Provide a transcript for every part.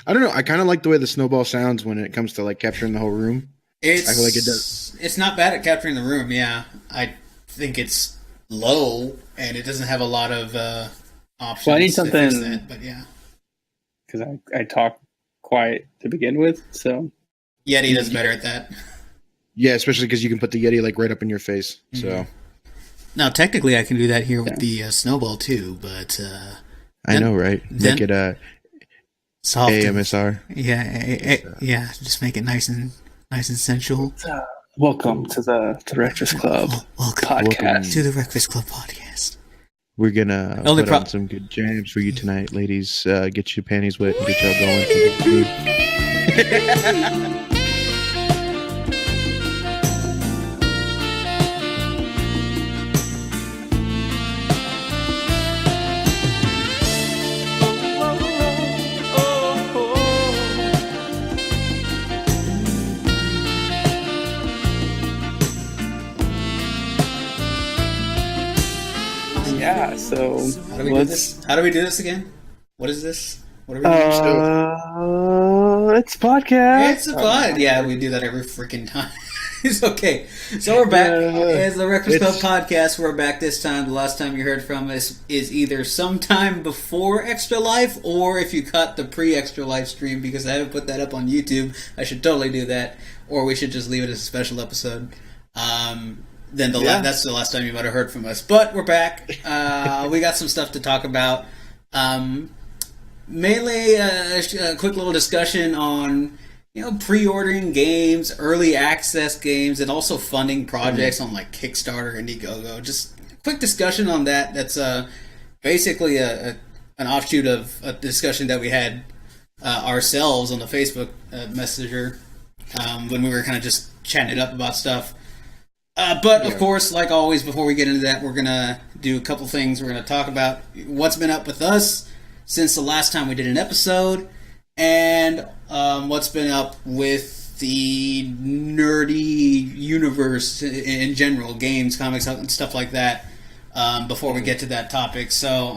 I don't know. I kind of like the way the snowball sounds when it comes to like capturing the whole room. I feel like it does. It's not bad at capturing the room. Yeah, I think it's low and it doesn't have a lot of options. Well, I need something, to fix that, but yeah, because I talk quiet to begin with, so Yeti does better at that. Yeah, especially because you can put the Yeti like right up in your face. So now, technically, I can do that here with the snowball too, but I know, right? Make it soft AMSR. Yeah, just make it nice and sensual. Welcome to the Rektfast Club podcast. To the Rektfast Club podcast. We're gonna put on some good jams for you tonight, ladies. Get your panties wet and get y'all going. Yeah, so how do we do this? How do we do this again? What is this? What are we doing? It's a podcast. It's a pod. Yeah, we do that every freaking time. It's okay. So we're back. It's the Rektfast Club podcast. We're back this time. The last time you heard from us is either sometime before Extra Life, or if you caught the pre-Extra Life stream, because I haven't put that up on YouTube. I should totally do that, or we should just leave it as a special episode. Then that's the last time you might have heard from us. But we're back. We got some stuff to talk about. Mainly a quick little discussion on pre-ordering games, early access games, and also funding projects on like Kickstarter and Indiegogo. Just a quick discussion on that. That's basically an offshoot of a discussion that we had ourselves on the Facebook Messenger when we were kind of just chatting it up about stuff. But, of course, like always, before we get into that, we're going to do a couple things. We're going to talk about what's been up with us since the last time we did an episode, and what's been up with the nerdy universe in general, games, comics, and stuff like that, before we get to that topic. So,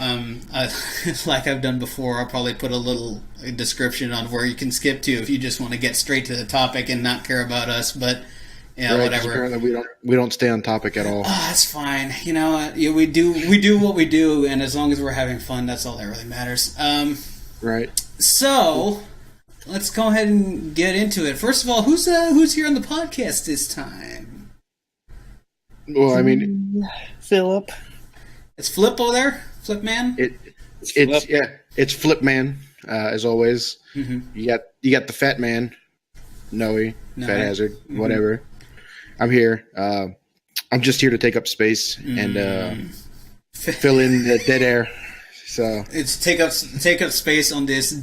like I've done before, I'll probably put a little description on where you can skip to if you just want to get straight to the topic and not care about us, but... Yeah, right, whatever. Apparently we don't stay on topic at all. That's fine. We do what we do, and as long as we're having fun, that's all that really matters. Right. So let's go ahead and get into it. First of all, who's here on the podcast this time? Well, I mean, Philip. It's Flip over there, Flip Man. It's Flip Man as always. Mm-hmm. You got the Fat Man, Noe, Fat Hazard, whatever. I'm here. I'm just here to take up space and fill in the dead air. So it's take up space on this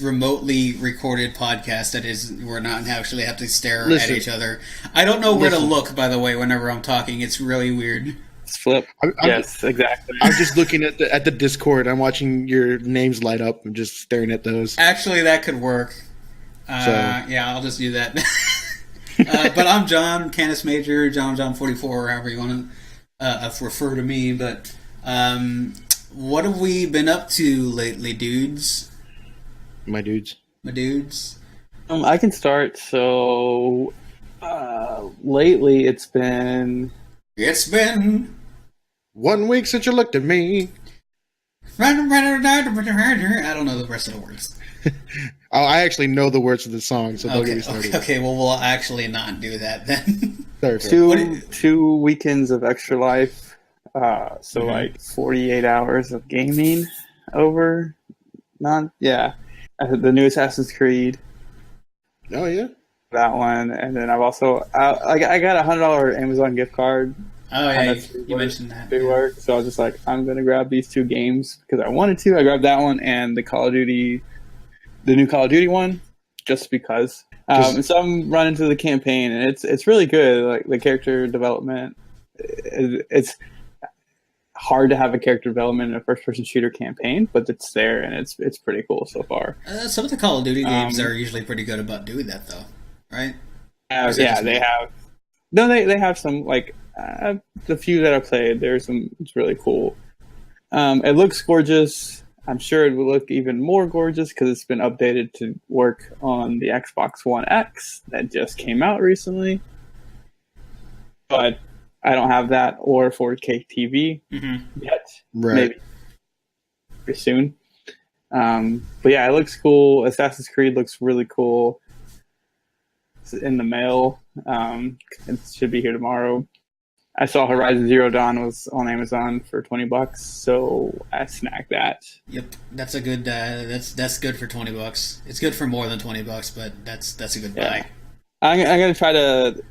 remotely recorded podcast. That is, we're not actually have to stare at each other. I don't know where to look, by the way, whenever I'm talking. It's really weird. It's Flip. Yes, exactly. I'm just looking at the Discord. I'm watching your names light up. I'm just staring at those. Actually, that could work. Yeah, I'll just do that. But I'm John, Canis Major, John 44, however you want to refer to me. But what have we been up to lately, dudes? My dudes. I can start. So lately, it's been 1 week since you looked at me. I don't know the rest of the words. Oh, I actually know the words of the song, so don't get me started. Okay, well, we'll actually not do that then. Two weekends of Extra Life, so like 48 hours of gaming over. The new Assassin's Creed. Oh yeah, that one, and then I've also I got a $100 Amazon gift card. Oh yeah, you mentioned that. Big work, so I was just like, I'm gonna grab these two games because I wanted to. I grabbed that one and the new Call of Duty one, just because. And so I'm running through the campaign, and it's really good. Like the character development, it's hard to have a character development in a first-person shooter campaign, but it's there, and it's pretty cool so far. Some of the Call of Duty games are usually pretty good about doing that, though, right? They have. No, they have some, like the few that I played. There's some. It's really cool. It looks gorgeous. I'm sure it will look even more gorgeous because it's been updated to work on the Xbox One X that just came out recently. But I don't have that or 4K TV yet. Right. Maybe pretty soon. But yeah, it looks cool. Assassin's Creed looks really cool. It's in the mail. It should be here tomorrow. I saw Horizon Zero Dawn was on Amazon for $20, so I snagged that. Yep, that's a good. That's good for $20. It's good for more than $20, but that's a good buy. I'm gonna try to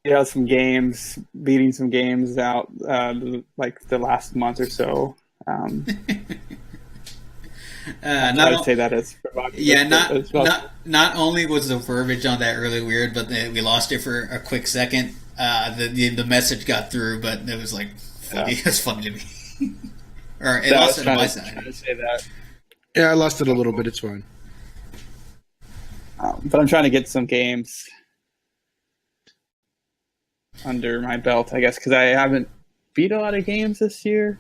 get out some games, beating some games out like the last month or so. Not say that as not only was the verbiage on that really weird, but we lost it for a quick second. The message got through, but it was like funny. It's funny to me. Or it lost it on my side. Trying to say that. Yeah, I lost it a little bit. It's fine. But I'm trying to get some games under my belt, I guess, because I haven't beat a lot of games this year.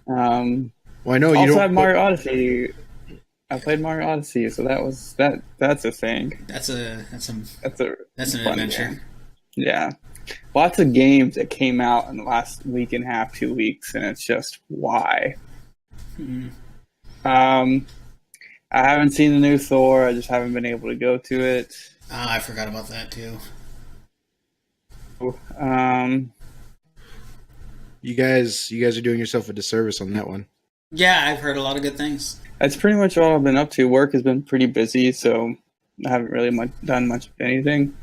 Well, I know you also don't have Mario Odyssey. I played Mario Odyssey, so that's a thing. That's an fun adventure. Game. Yeah, lots of games that came out in the last week and a half, 2 weeks, and it's just why. I haven't seen the new Thor. I just haven't been able to go to it. I forgot about that too. You guys are doing yourself a disservice on that one. Yeah, I've heard a lot of good things. That's pretty much all I've been up to. Work has been pretty busy, so I haven't really done much of anything.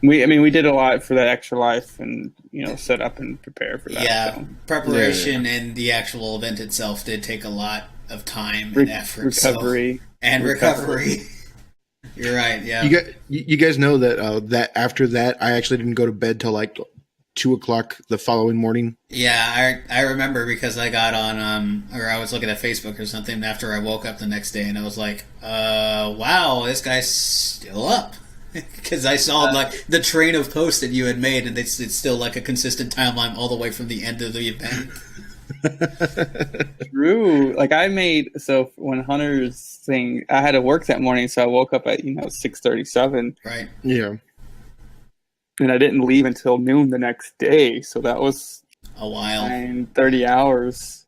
We did a lot for that Extra Life, and set up and prepare for that. Yeah, so. preparation and the actual event itself did take a lot of time and effort. Recovery. You're right. Yeah. You guys know that that after that, I actually didn't go to bed till like 2:00 the following morning. Yeah, I remember because I got on or I was looking at Facebook or something after I woke up the next day, and I was like, wow, this guy's still up. Because I saw like the train of posts that you had made, and it's still like a consistent timeline all the way from the end of the event. True. Like so when Hunter's thing, I had to work that morning, so I woke up at 6:37. Right. Yeah. And I didn't leave until noon the next day, so that was a while. 30 hours.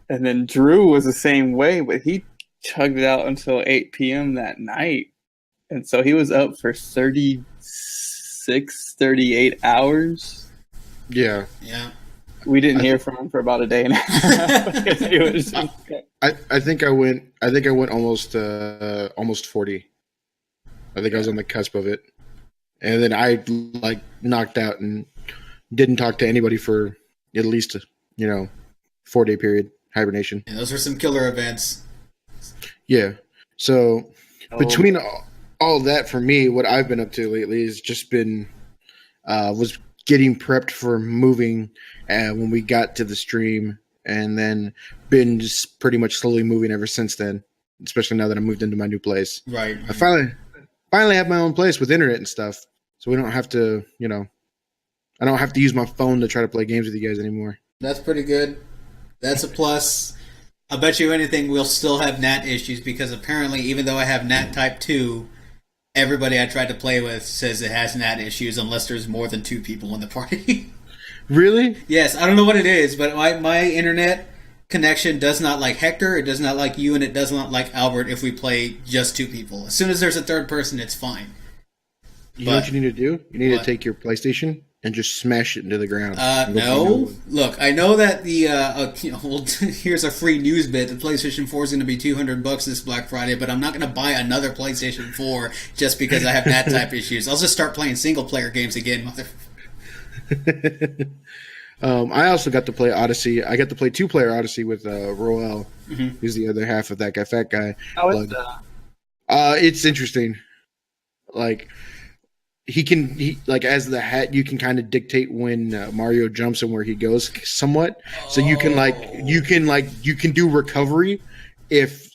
And then Drew was the same way, but he chugged it out until 8 p.m. that night. And so he was up for 36, 38 hours. Yeah. Yeah. We didn't hear from him for about a day and a half. I think I went almost 40. I think I was on the cusp of it. And then I knocked out and didn't talk to anybody for at least 4-day period hibernation. Yeah, those were some killer events. Yeah. So between all that, for me, what I've been up to lately has just been was getting prepped for moving when we got to the stream, and then been just pretty much slowly moving ever since then, especially now that I moved into my new place. Right. I finally have my own place with internet and stuff, so we don't have to, I don't have to use my phone to try to play games with you guys anymore. That's pretty good. That's a plus. I bet you anything we'll still have NAT issues, because apparently, even though I have NAT Type 2, everybody I tried to play with says it has NAT issues unless there's more than 2 people in the party. Really? Yes, I don't know what it is, but my internet connection does not like Hector, it does not like you, and it does not like Albert if we play just 2 people. As soon as there's a third person, it's fine. Know what you need to do? You need to take your PlayStation and just smash it into the ground. No. Look, I know that the here's a free news bit. The PlayStation 4 is going to be $200 this Black Friday, but I'm not going to buy another PlayStation 4 just because I have NAT type issues. I'll just start playing single player games again, mother. I also got to play Odyssey. I got to play 2-player Odyssey with Roel, who's the other half of that guy, fat guy. How is that? It's interesting. Like, he as the hat, you can kind of dictate when Mario jumps and where he goes somewhat. So you can do recovery if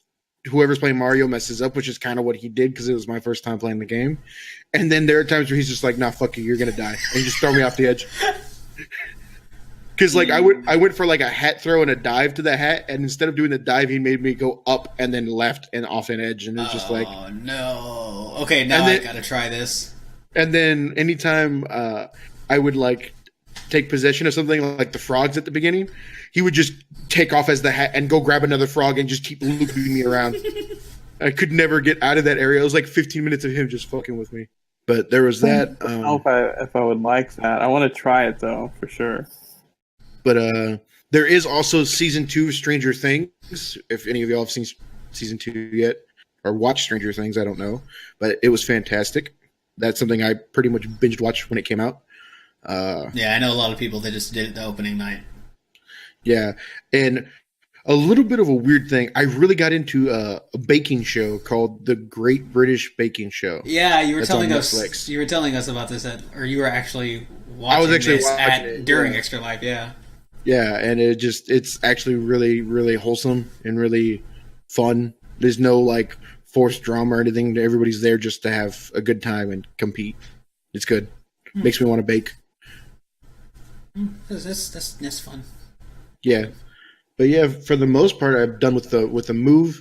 whoever's playing Mario messes up, which is kind of what he did because it was my first time playing the game. And then there are times where he's just like, "Nah, fuck you, you're gonna die," and just throw me off the edge. Because like I went for like a hat throw and a dive to the hat, and instead of doing the dive, he made me go up and then left and off an edge, and it was just like, oh no. Okay, now I gotta try this. And then anytime I would like take possession of something like the frogs at the beginning, he would just take off as the hat and go grab another frog and just keep looping me around. I could never get out of that area. It was like 15 minutes of him just fucking with me. But there was that. I don't know if I would like that. I want to try it though, for sure. But there is also season 2 of Stranger Things. If any of y'all have seen season 2 yet or watched Stranger Things, I don't know. But it was fantastic. That's something I pretty much binge watched when it came out. Yeah, I know a lot of people that just did it the opening night. Yeah, and a little bit of a weird thing. I really got into a baking show called The Great British Baking Show. Yeah, you were telling us. You were telling us about this, or you were actually watching. I was actually this watching it during Extra Life. Yeah. Yeah, and it's actually really, really wholesome and really fun. There's no like forced drama or anything. Everybody's there just to have a good time and compete. It's good. Makes me want to bake. That's fun. Yeah, but yeah, for the most part, I'm done with the move.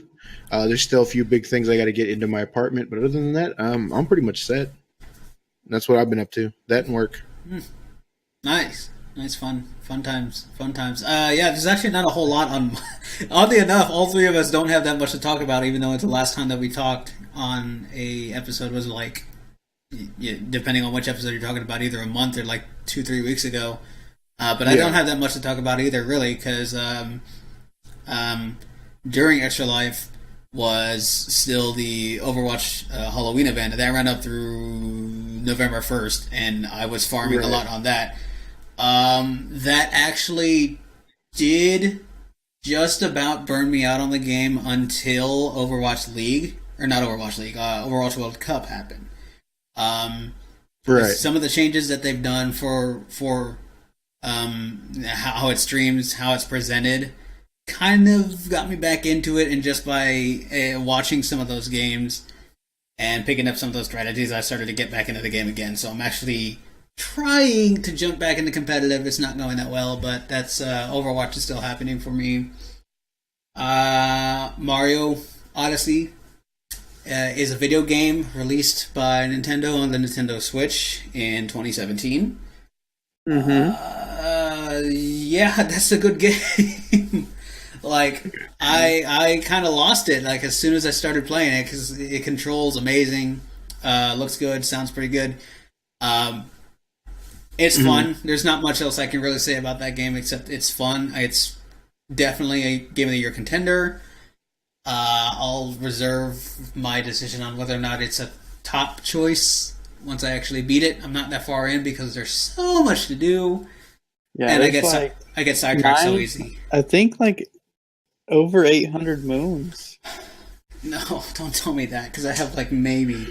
There's still a few big things I got to get into my apartment, but other than that, I'm pretty much set. That's what I've been up to. That and work. Nice, fun times. Yeah, there's actually not a whole lot on. Oddly enough, all three of us don't have that much to talk about, even though it's the last time that we talked on a episode was like, depending on which episode you're talking about, either a month or like 2-3 weeks ago. But I don't have that much to talk about either, really, because during Extra Life was still the Overwatch Halloween event. That ran up through November 1st, and I was farming a lot on that. That actually did just about burn me out on the game until Overwatch League, or not Overwatch League, Overwatch World Cup happened. Some of the changes that they've done for how it streams, how it's presented, kind of got me back into it, and just by watching some of those games and picking up some of those strategies, I started to get back into the game again. So I'm actually trying to jump back into competitive. It's not going that well, but that's Overwatch is still happening for me. Mario Odyssey is a video game released by Nintendo on the Nintendo Switch in 2017. Yeah, that's a good game. Like, I kind of lost it, like, as soon as I started playing it, because it controls amazing, looks good, sounds pretty good. It's fun. There's not much else I can really say about that game, except it's fun. It's definitely a Game of the Year contender. I'll reserve my decision on whether or not it's a top choice once I actually beat it. I'm not that far in because there's so much to do. Yeah, and I get sidetracked so easy. I think like over 800 moons. No, don't tell me that, because I have like maybe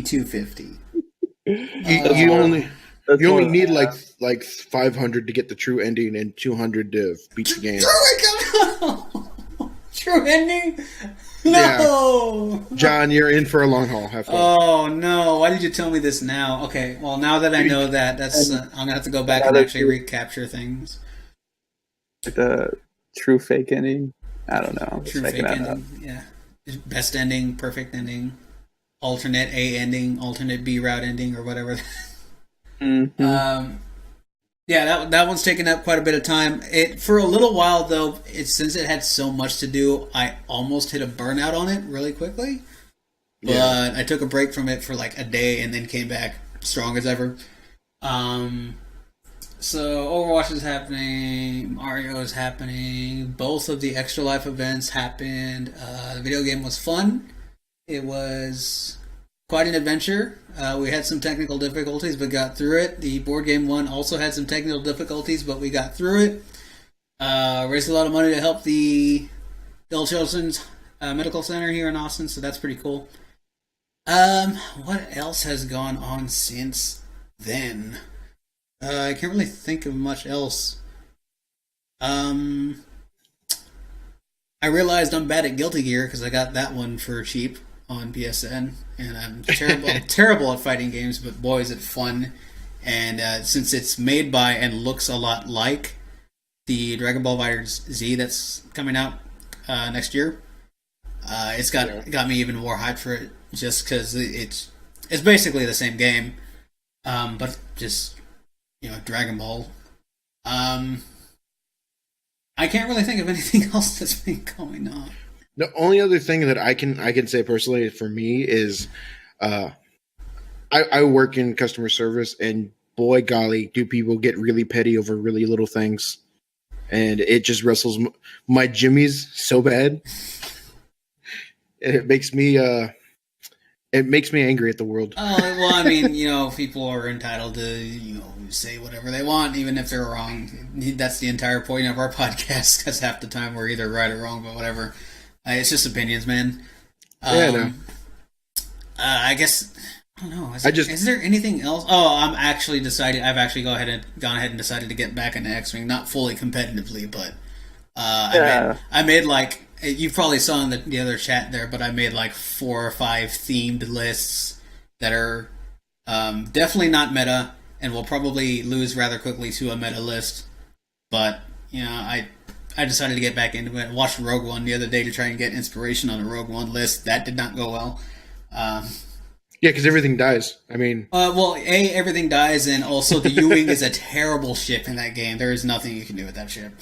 250. You only need like 500 to get the true ending and 200 to beat the game. True ending? No! Yeah. John, you're in for a long haul. Have fun. Oh, no. Why did you tell me this now? Okay, well, now that I know that, that's I'm going to have to go back and actually recapture things. The true fake ending? I don't know. True fake ending, yeah. Best ending, perfect ending, alternate A ending, alternate B route ending, or whatever. Yeah, that one's taken up quite a bit of time. For a little while, though, since it had so much to do, I almost hit a burnout on it really quickly. But I took a break from it for like a day and then came back strong as ever. So Overwatch is happening, Mario is happening, both of the Extra Life events happened. The video game was fun. It was quite an adventure. We had some technical difficulties, but got through it. The board game one also had some technical difficulties, but we got through it. Raised a lot of money to help the Bill Children's Medical Center here in Austin, so that's pretty cool. What else has gone on since then? I can't really think of much else. I realized I'm bad at Guilty Gear because I got that one for cheap on PSN, and I'm terrible at fighting games, but boy is it fun. And since it's made by and looks a lot like the Dragon Ball Fighters Z that's coming out next year. It's got me even more hyped for it, just because it's basically the same game, but just Dragon Ball. I can't really think of anything else that's been going on. The only other thing that I can say personally for me is, I work in customer service, and boy golly, do people get really petty over really little things, and it just wrestles my jimmies so bad. It makes me angry at the world. Oh well, I mean, people are entitled to say whatever they want, even if they're wrong. That's the entire point of our podcast. Because half the time we're either right or wrong, but whatever. It's just opinions, man. No. I guess I don't know. Is there anything else? Oh, I've actually gone ahead and decided to get back into X-Wing, not fully competitively, but I made like. You probably saw in the other chat there, but I made like 4 or 5 themed lists that are definitely not meta and will probably lose rather quickly to a meta list. But I decided to get back into it. I watched Rogue One the other day to try and get inspiration on a Rogue One list. That did not go well. Yeah, because everything dies. I mean, everything dies, and also the U-wing is a terrible ship in that game. There is nothing you can do with that ship.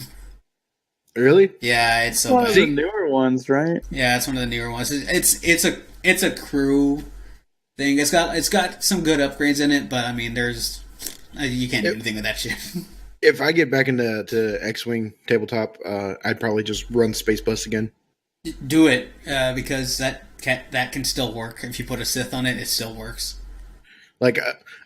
Really? Yeah, it's so one bad. of the newer ones, right? Yeah, it's one of the newer ones. It's a crew thing. It's got some good upgrades in it, but I mean, you can't do anything with that shit. If I get back into X-Wing tabletop, I'd probably just run Space Bus again. Do it because that can still work. If you put a Sith on it, it still works. Like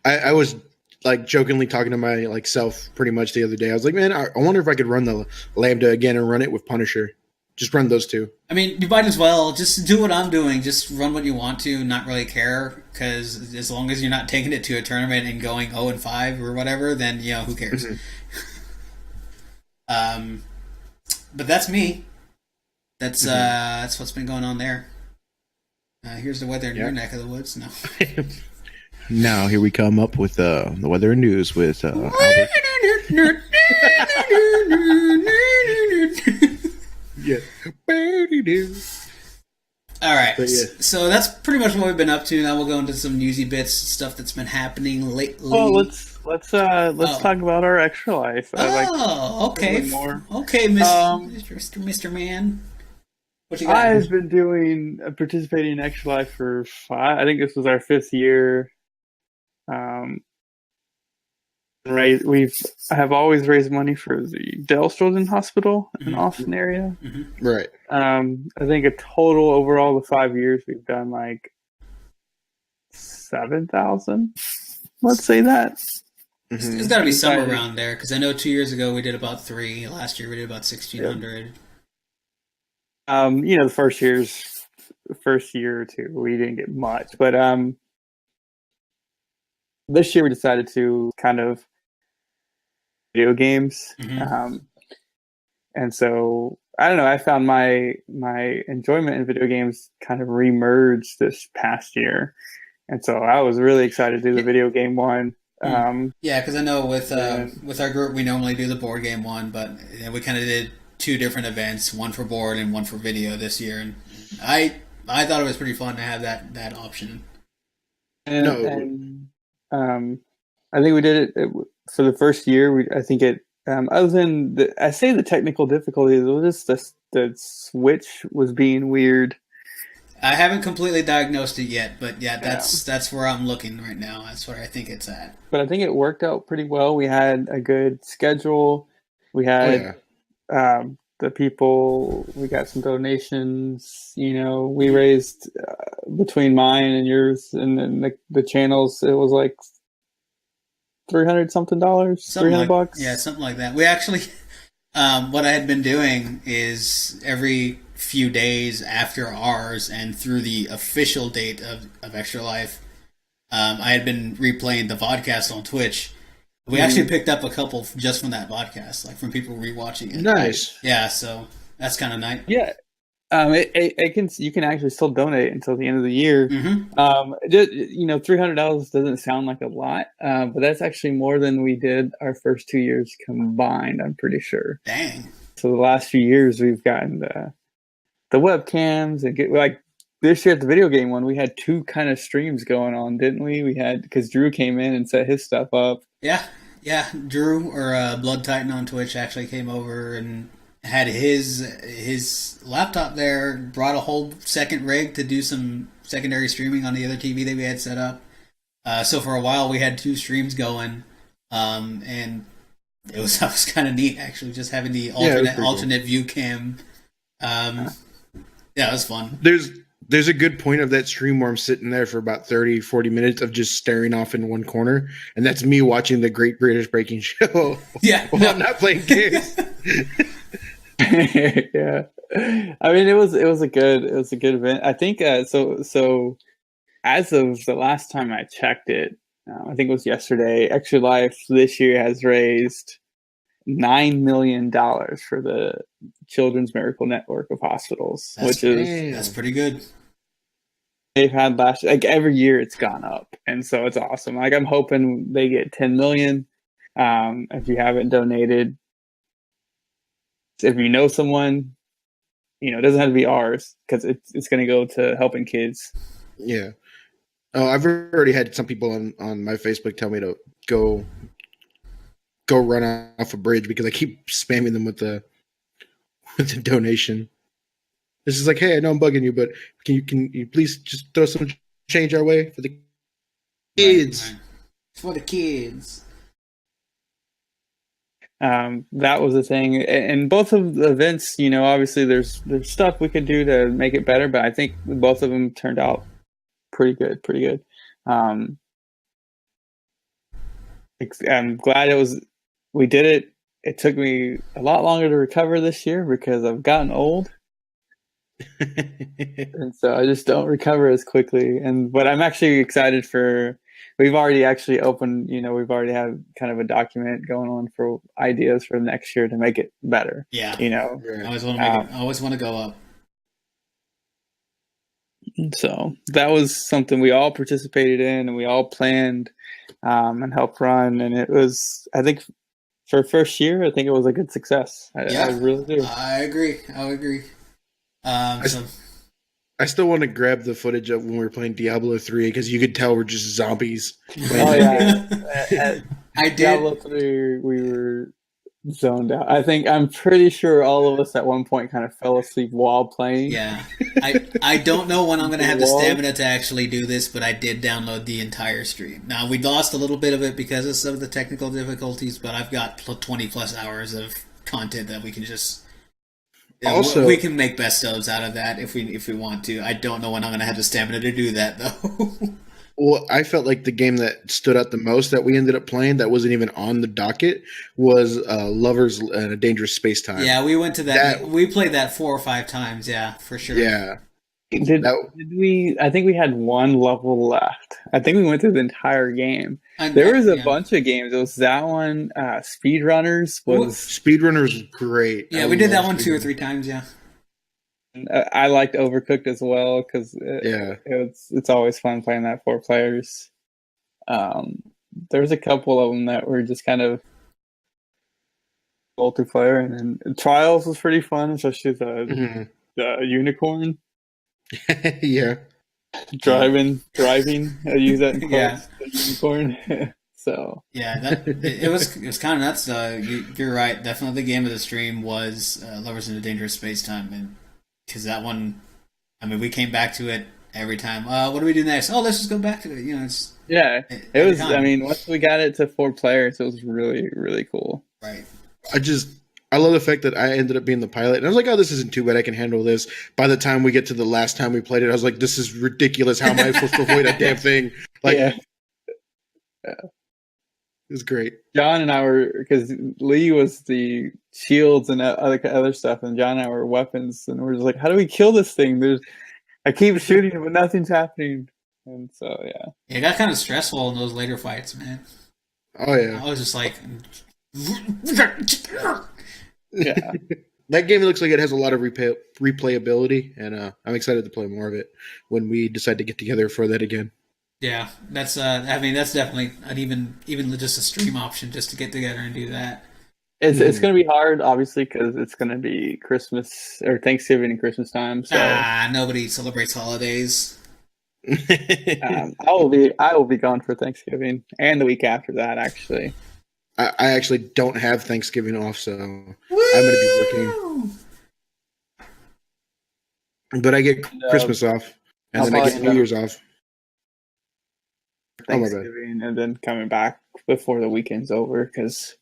I was like jokingly talking to my self pretty much the other day. I was like, man, I wonder if I could run the Lambda again and run it with Punisher. Just run those two. I mean, you might as well just do what I'm doing. Just run what you want to, not really care, because as long as you're not taking it to a tournament and going 0-5 or whatever, then who cares? But that's me. That's what's been going on there. Here's the weather in your neck of the woods. No. Now here we come up with the weather and news with Albert. Yeah. All right. So that's pretty much what we've been up to. Now we'll go into some newsy bits, stuff that's been happening lately. Well, let's talk about our extra life. Okay. More. Okay, Mr. Man. What you got? I've been participating in extra life for 5. I think this was our 5th year. I have always raised money for the Dell Children's Hospital in Austin area. Mm-hmm. Right. I think a total overall the 5 years we've done like 7,000. Let's say that. Mm-hmm. It's got to be somewhere around there because I know 2 years ago we did about 3. Last year we did about 1,600. The first year or two we didn't get much, but this year we decided to kind of video games. And so I don't know, I found my enjoyment in video games kind of remerged this past year. And so I was really excited to do the video game one. Because I know with our group we normally do the board game one, but we kind of did 2 different events, one for board and one for video this year, and I thought it was pretty fun to have that option. I think we did it for the first year. I think it other than the technical difficulties, it was just the Switch was being weird. I haven't completely diagnosed it yet, but that's where I'm looking right now. That's where I think it's at. But I think it worked out pretty well. We had a good schedule. We had the people. We got some donations. We raised between mine and yours and then the channels. It was like $300 something, $300. Yeah, something like that. We actually, what I had been doing is every few days after ours and through the official date of Extra Life, I had been replaying the vodcast on Twitch. We actually picked up a couple just from that podcast, like from people rewatching it. Nice. Yeah, so that's kind of nice. Yeah, You can actually still donate until the end of the year. Just, $300 doesn't sound like a lot, but that's actually more than we did our first 2 years combined. I'm pretty sure. Dang. So the last few years we've gotten the webcams and like this year at the video game one, we had 2 kind of streams going on, didn't we? We had because Drew came in and set his stuff up. Yeah. Drew or Blood Titan on Twitch actually came over and had his laptop there, brought a whole second rig to do some secondary streaming on the other TV that we had set up. So for a while we had 2 streams going, and that was kind of neat actually, just having the alternate view cam. Yeah, it was fun. There's a good point of that stream where I'm sitting there for about 30, 40 minutes of just staring off in one corner, and that's me watching the Great British Baking Show. Yeah, while I'm not playing games. Yeah, I mean it was a good event. I think so as of the last time I checked it, I think it was yesterday, Extra Life this year has raised $9 million for the Children's Miracle Network of Hospitals, that's pretty good. They've had like every year it's gone up, and so it's awesome. Like I'm hoping they get 10 million. If you haven't donated, if you know someone, it doesn't have to be ours because it's going to go to helping kids. Yeah. Oh, I've already had some people on my Facebook tell me to go run off a bridge because I keep spamming them with the donation. This is like, hey, I know I'm bugging you, but can you please just throw some change our way for the kids? Right. For the kids. That was the thing, and both of the events, obviously there's stuff we could do to make it better, but I think both of them turned out pretty good. I'm glad we did it. It took me a lot longer to recover this year because I've gotten old. And so I just don't recover as quickly. But I'm actually excited we've already actually opened, we've already had kind of a document going on for ideas for next year to make it better. Yeah. I always want to go up. So that was something we all participated in and we all planned and helped run. And it was, I think, for first year, I think it was a good success. I really do. I agree. I still want to grab the footage of when we were playing Diablo 3 because you could tell we're just zombies. Oh, yeah. I did. Diablo 3, we were zoned out. I'm pretty sure all of us at one point kind of fell asleep while playing. Yeah. I don't know when I'm going to have the stamina to actually do this, but I did download the entire stream. Now, we lost a little bit of it because of some of the technical difficulties, but I've got 20 plus hours of content that we can just... Also, we can make best ofs out of that if we want to. I don't know when I'm going to have the stamina to do that, though. Well, I felt like the game that stood out the most that we ended up playing that wasn't even on the docket was Lovers in a Dangerous Space Time. Yeah, we went to that. We played that 4 or 5 times, yeah, for sure. Yeah. Did we? I think we had one level left. I think we went through the entire game. There was a bunch of games. It was that one. Speedrunners was great. Yeah, we did that one 2 or 3 times. Yeah. I liked Overcooked as well because it's always fun playing that 4 players. There's a couple of them that were just kind of multiplayer, and then Trials was pretty fun, especially the unicorn. Yeah. Driving. I use that. Yeah. Unicorn. So. Yeah, it was kind of nuts. You're right. Definitely, the game of the stream was Lovers in a Dangerous Space Time, and because that one, I mean, we came back to it every time. What do we do next? Oh, let's just go back to it. It was. Time. I mean, once we got it to 4 players, it was really, really cool. Right. I love the fact that I ended up being the pilot. And I was like, oh, this isn't too bad. I can handle this. By the time we get to the last time we played it, I was like, this is ridiculous. How am I supposed to avoid that damn thing? Yeah. It was great. John and I were, because Lee was the shields and other stuff, and John and I were weapons. And we're just like, how do we kill this thing? I keep shooting, but nothing's happening. And so, yeah. It got kind of stressful in those later fights, man. Oh, yeah. I was just like... Yeah. that game looks like it has a lot of replayability, and I'm excited to play more of it when we decide to get together for that again. Yeah, that's I mean that's definitely an even just a stream option just to get together and do that. It's going to be hard, obviously, because it's going to be Christmas or Thanksgiving and Christmas time. So nobody celebrates holidays. I will be gone for Thanksgiving and the week after that. Actually, I actually don't have Thanksgiving off, so I'm going to be working. But I get Christmas off, and then I get New Year's off. Thanksgiving and then coming back before the weekend's over because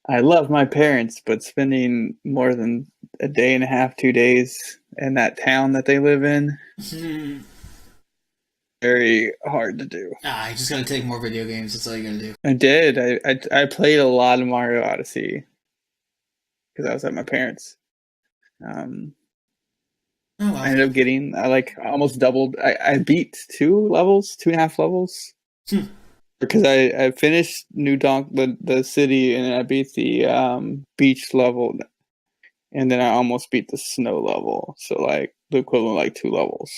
I love my parents, but spending more than a day and a half, 2 days in that town that they live in, very hard to do. You just gotta take more video games. That's all you gotta do. I did. I played a lot of Mario Odyssey because I was at my parents'. I ended up getting, I almost doubled. I beat 2.5 levels. Because I finished New Donk, the city, and I beat the beach level, and then I almost beat the snow level. So, the equivalent of 2 levels.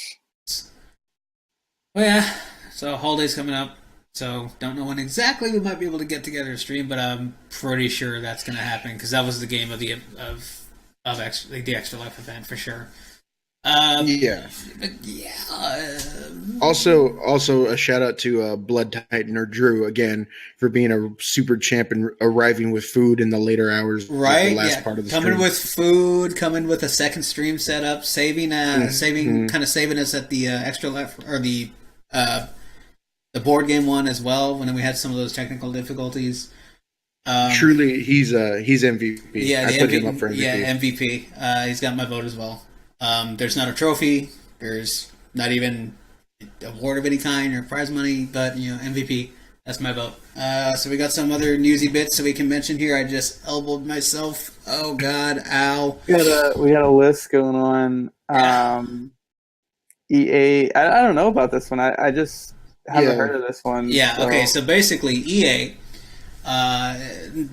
Well, yeah. So, holidays coming up. So, don't know when exactly we might be able to get together to stream, but I'm pretty sure that's going to happen because that was the game of the Extra Life event for sure. Yeah. Also, a shout out to Blood Titan or Drew again for being a super champ and arriving with food in the later hours. Right. Of the last part of the coming stream. with food, coming with a second stream setup, saving us at the Extra Life or the board game one as well when we had some of those technical difficulties. Truly, he's MVP. Yeah, I put him up for MVP. Yeah, MVP. He's got my vote as well. There's not a trophy. There's not even an award of any kind or prize money, but MVP. That's my vote. So we got some other newsy bits that we can mention here. I just elbowed myself. Oh God, ow. We had a list going on. EA. I don't know about this one. I just haven't heard of this one. Yeah. So. Okay. So basically, EA.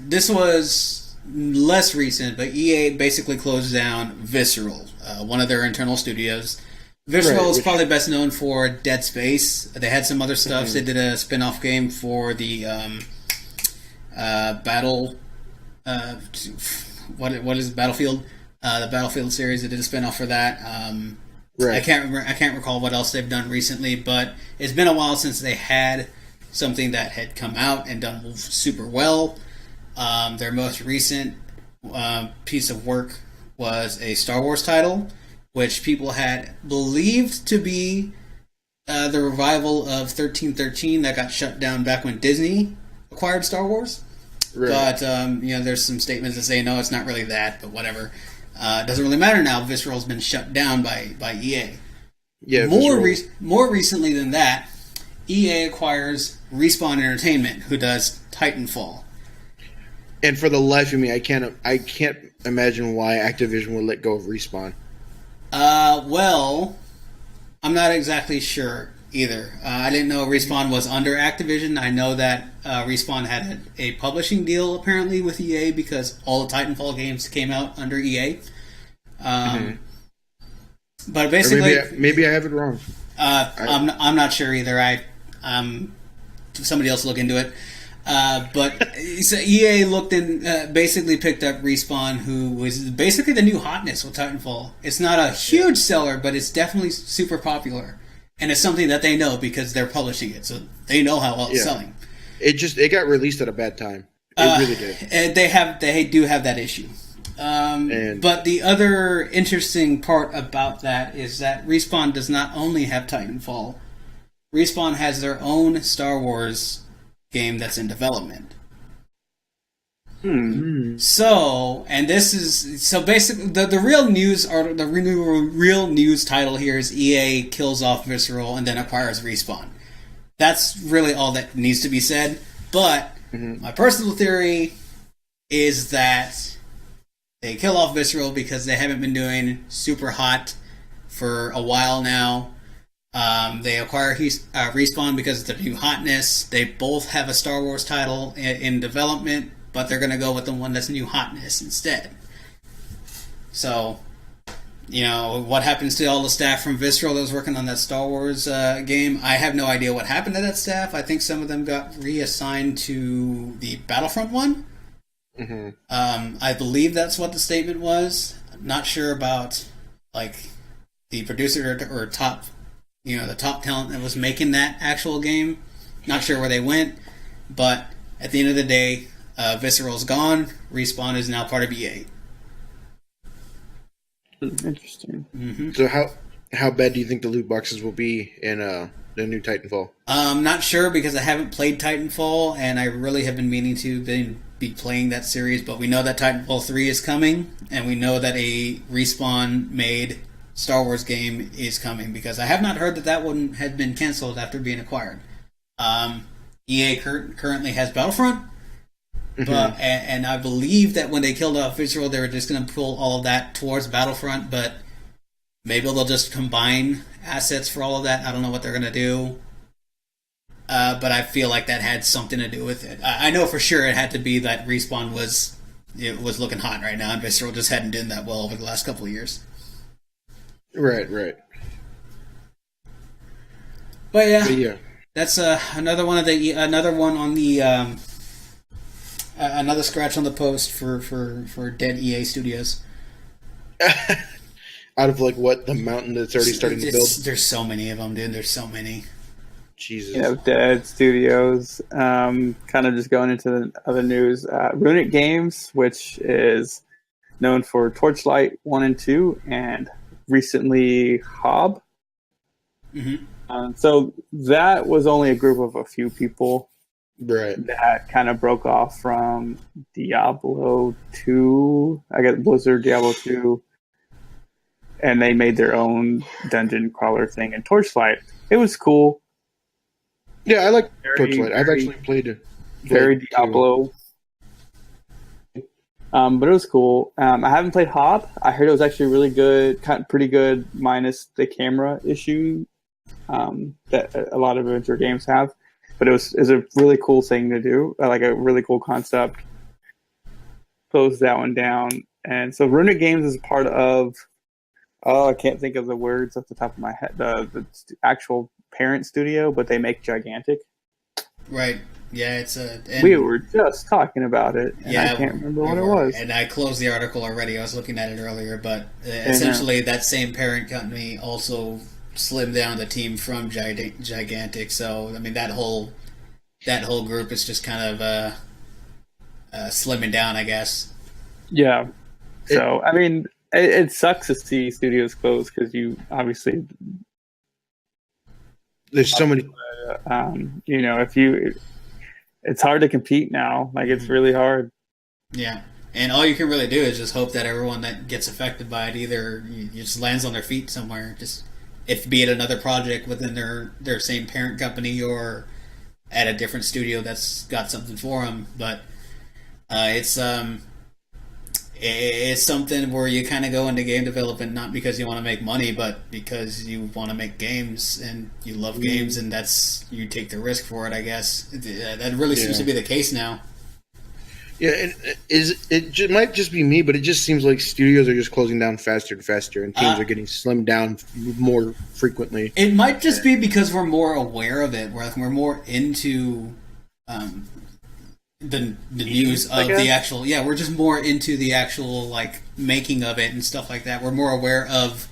This was less recent, but EA basically closed down Visceral, one of their internal studios. Visceral is probably best known for Dead Space. They had some other stuff. They did a spin-off game for the Battle. What is Battlefield? The Battlefield series. They did a spin-off for that. I can't recall what else they've done recently, but it's been a while since they had something that had come out and done super well. Their most recent piece of work was a Star Wars title, which people had believed to be the revival of 1313 that got shut down back when Disney acquired Star Wars. Right. But there's some statements that say no, it's not really that, but whatever. It doesn't really matter now. Visceral's been shut down by EA. Yeah. More recently than that, EA acquires Respawn Entertainment, who does Titanfall. And for the life of me, I can't imagine why Activision would let go of Respawn. Well, I'm not exactly sure either. I didn't know Respawn was under Activision. I know that Respawn had a publishing deal apparently with EA because all the Titanfall games came out under EA. But basically, maybe I have it wrong. I'm not sure either. Somebody else look into it. But so EA looked and basically picked up Respawn, who was basically the new hotness with Titanfall. It's not a huge seller, but it's definitely super popular, and it's something that they know because they're publishing it, so they know how well it's selling. It got released at a bad time. It really did. And they do have that issue. But the other interesting part about that is that Respawn does not only have Titanfall. Respawn has their own Star Wars game that's in development. So, and this is basically the real news or the real news title here is EA kills off Visceral and then acquires Respawn. That's really all that needs to be said. But my personal theory is that they kill off Visceral because they haven't been doing super hot for a while now. They acquire Respawn because of the new hotness. They both have a Star Wars title in development, but they're going to go with the one that's new hotness instead. So, what happens to all the staff from Visceral that was working on that Star Wars game? I have no idea what happened to that staff. I think some of them got reassigned to the Battlefront one. Mm-hmm. I believe that's what the statement was. Not sure about the producer or top, the top talent that was making that actual game. Not sure where they went, but at the end of the day, Visceral's gone. Respawn is now part of EA. Interesting. Mm-hmm. So how bad do you think the loot boxes will be in the new Titanfall? Not sure because I haven't played Titanfall, and I really have been meaning to be playing that series. But we know that Titanfall 3 is coming, and we know that a Respawn-made Star Wars game is coming because I have not heard that one had been canceled after being acquired. EA currently has Battlefront. Mm-hmm. But and I believe that when they killed off Visceral, they were just going to pull all of that towards Battlefront. But maybe they'll just combine assets for all of that. I don't know what they're going to do. But I feel like that had something to do with it. I know for sure it had to be that Respawn was looking hot right now, and Visceral just hadn't done that well over the last couple of years. Right. But yeah. That's another one on the. Another scratch on the post for dead EA Studios. Out of the mountain that's already starting to build? There's so many of them, dude. There's so many. Jesus. Dead Studios. Kind of just going into the other news. Runic Games, which is known for Torchlight 1 and 2, and recently Hob. Mm-hmm. So that was only a group of a few people. Right. That kind of broke off from Diablo 2, I guess Blizzard Diablo 2, and they made their own dungeon crawler thing in Torchlight. It was cool. Yeah, I like Torchlight. I've actually played it. Very Diablo. But it was cool. I haven't played Hob. I heard it was actually really good, pretty good, minus the camera issue that a lot of adventure games have. But it was a really cool thing to do, like a really cool concept. Closed that one down. And so Runic Games is part of, I can't think of the words off the top of my head, the actual parent studio, but they make Gigantic. Right. Yeah, we were just talking about it, and yeah, I can't remember what it was. And I closed the article already. I was looking at it earlier, but essentially that same parent company also slimmed down the team from Gigantic. So I mean that whole group is just kind of slimming down, I guess. Yeah. So I mean, it sucks to see studios close because you obviously there's so many. It's hard to compete now. Like it's really hard. Yeah. And all you can really do is just hope that everyone that gets affected by it either just lands on their feet somewhere. Just be it another project within their same parent company or at a different studio that's got something for them. But it's something where you kind of go into game development not because you want to make money, but because you want to make games and you love games, and you take the risk for it. I guess that really seems to be the case now. Yeah, it might just be me, but it just seems like studios are just closing down faster and faster, and teams are getting slimmed down more frequently. It might just be because we're more aware of it. We're more into the news of the actual. Yeah, we're just more into the actual making of it and stuff like that. We're more aware of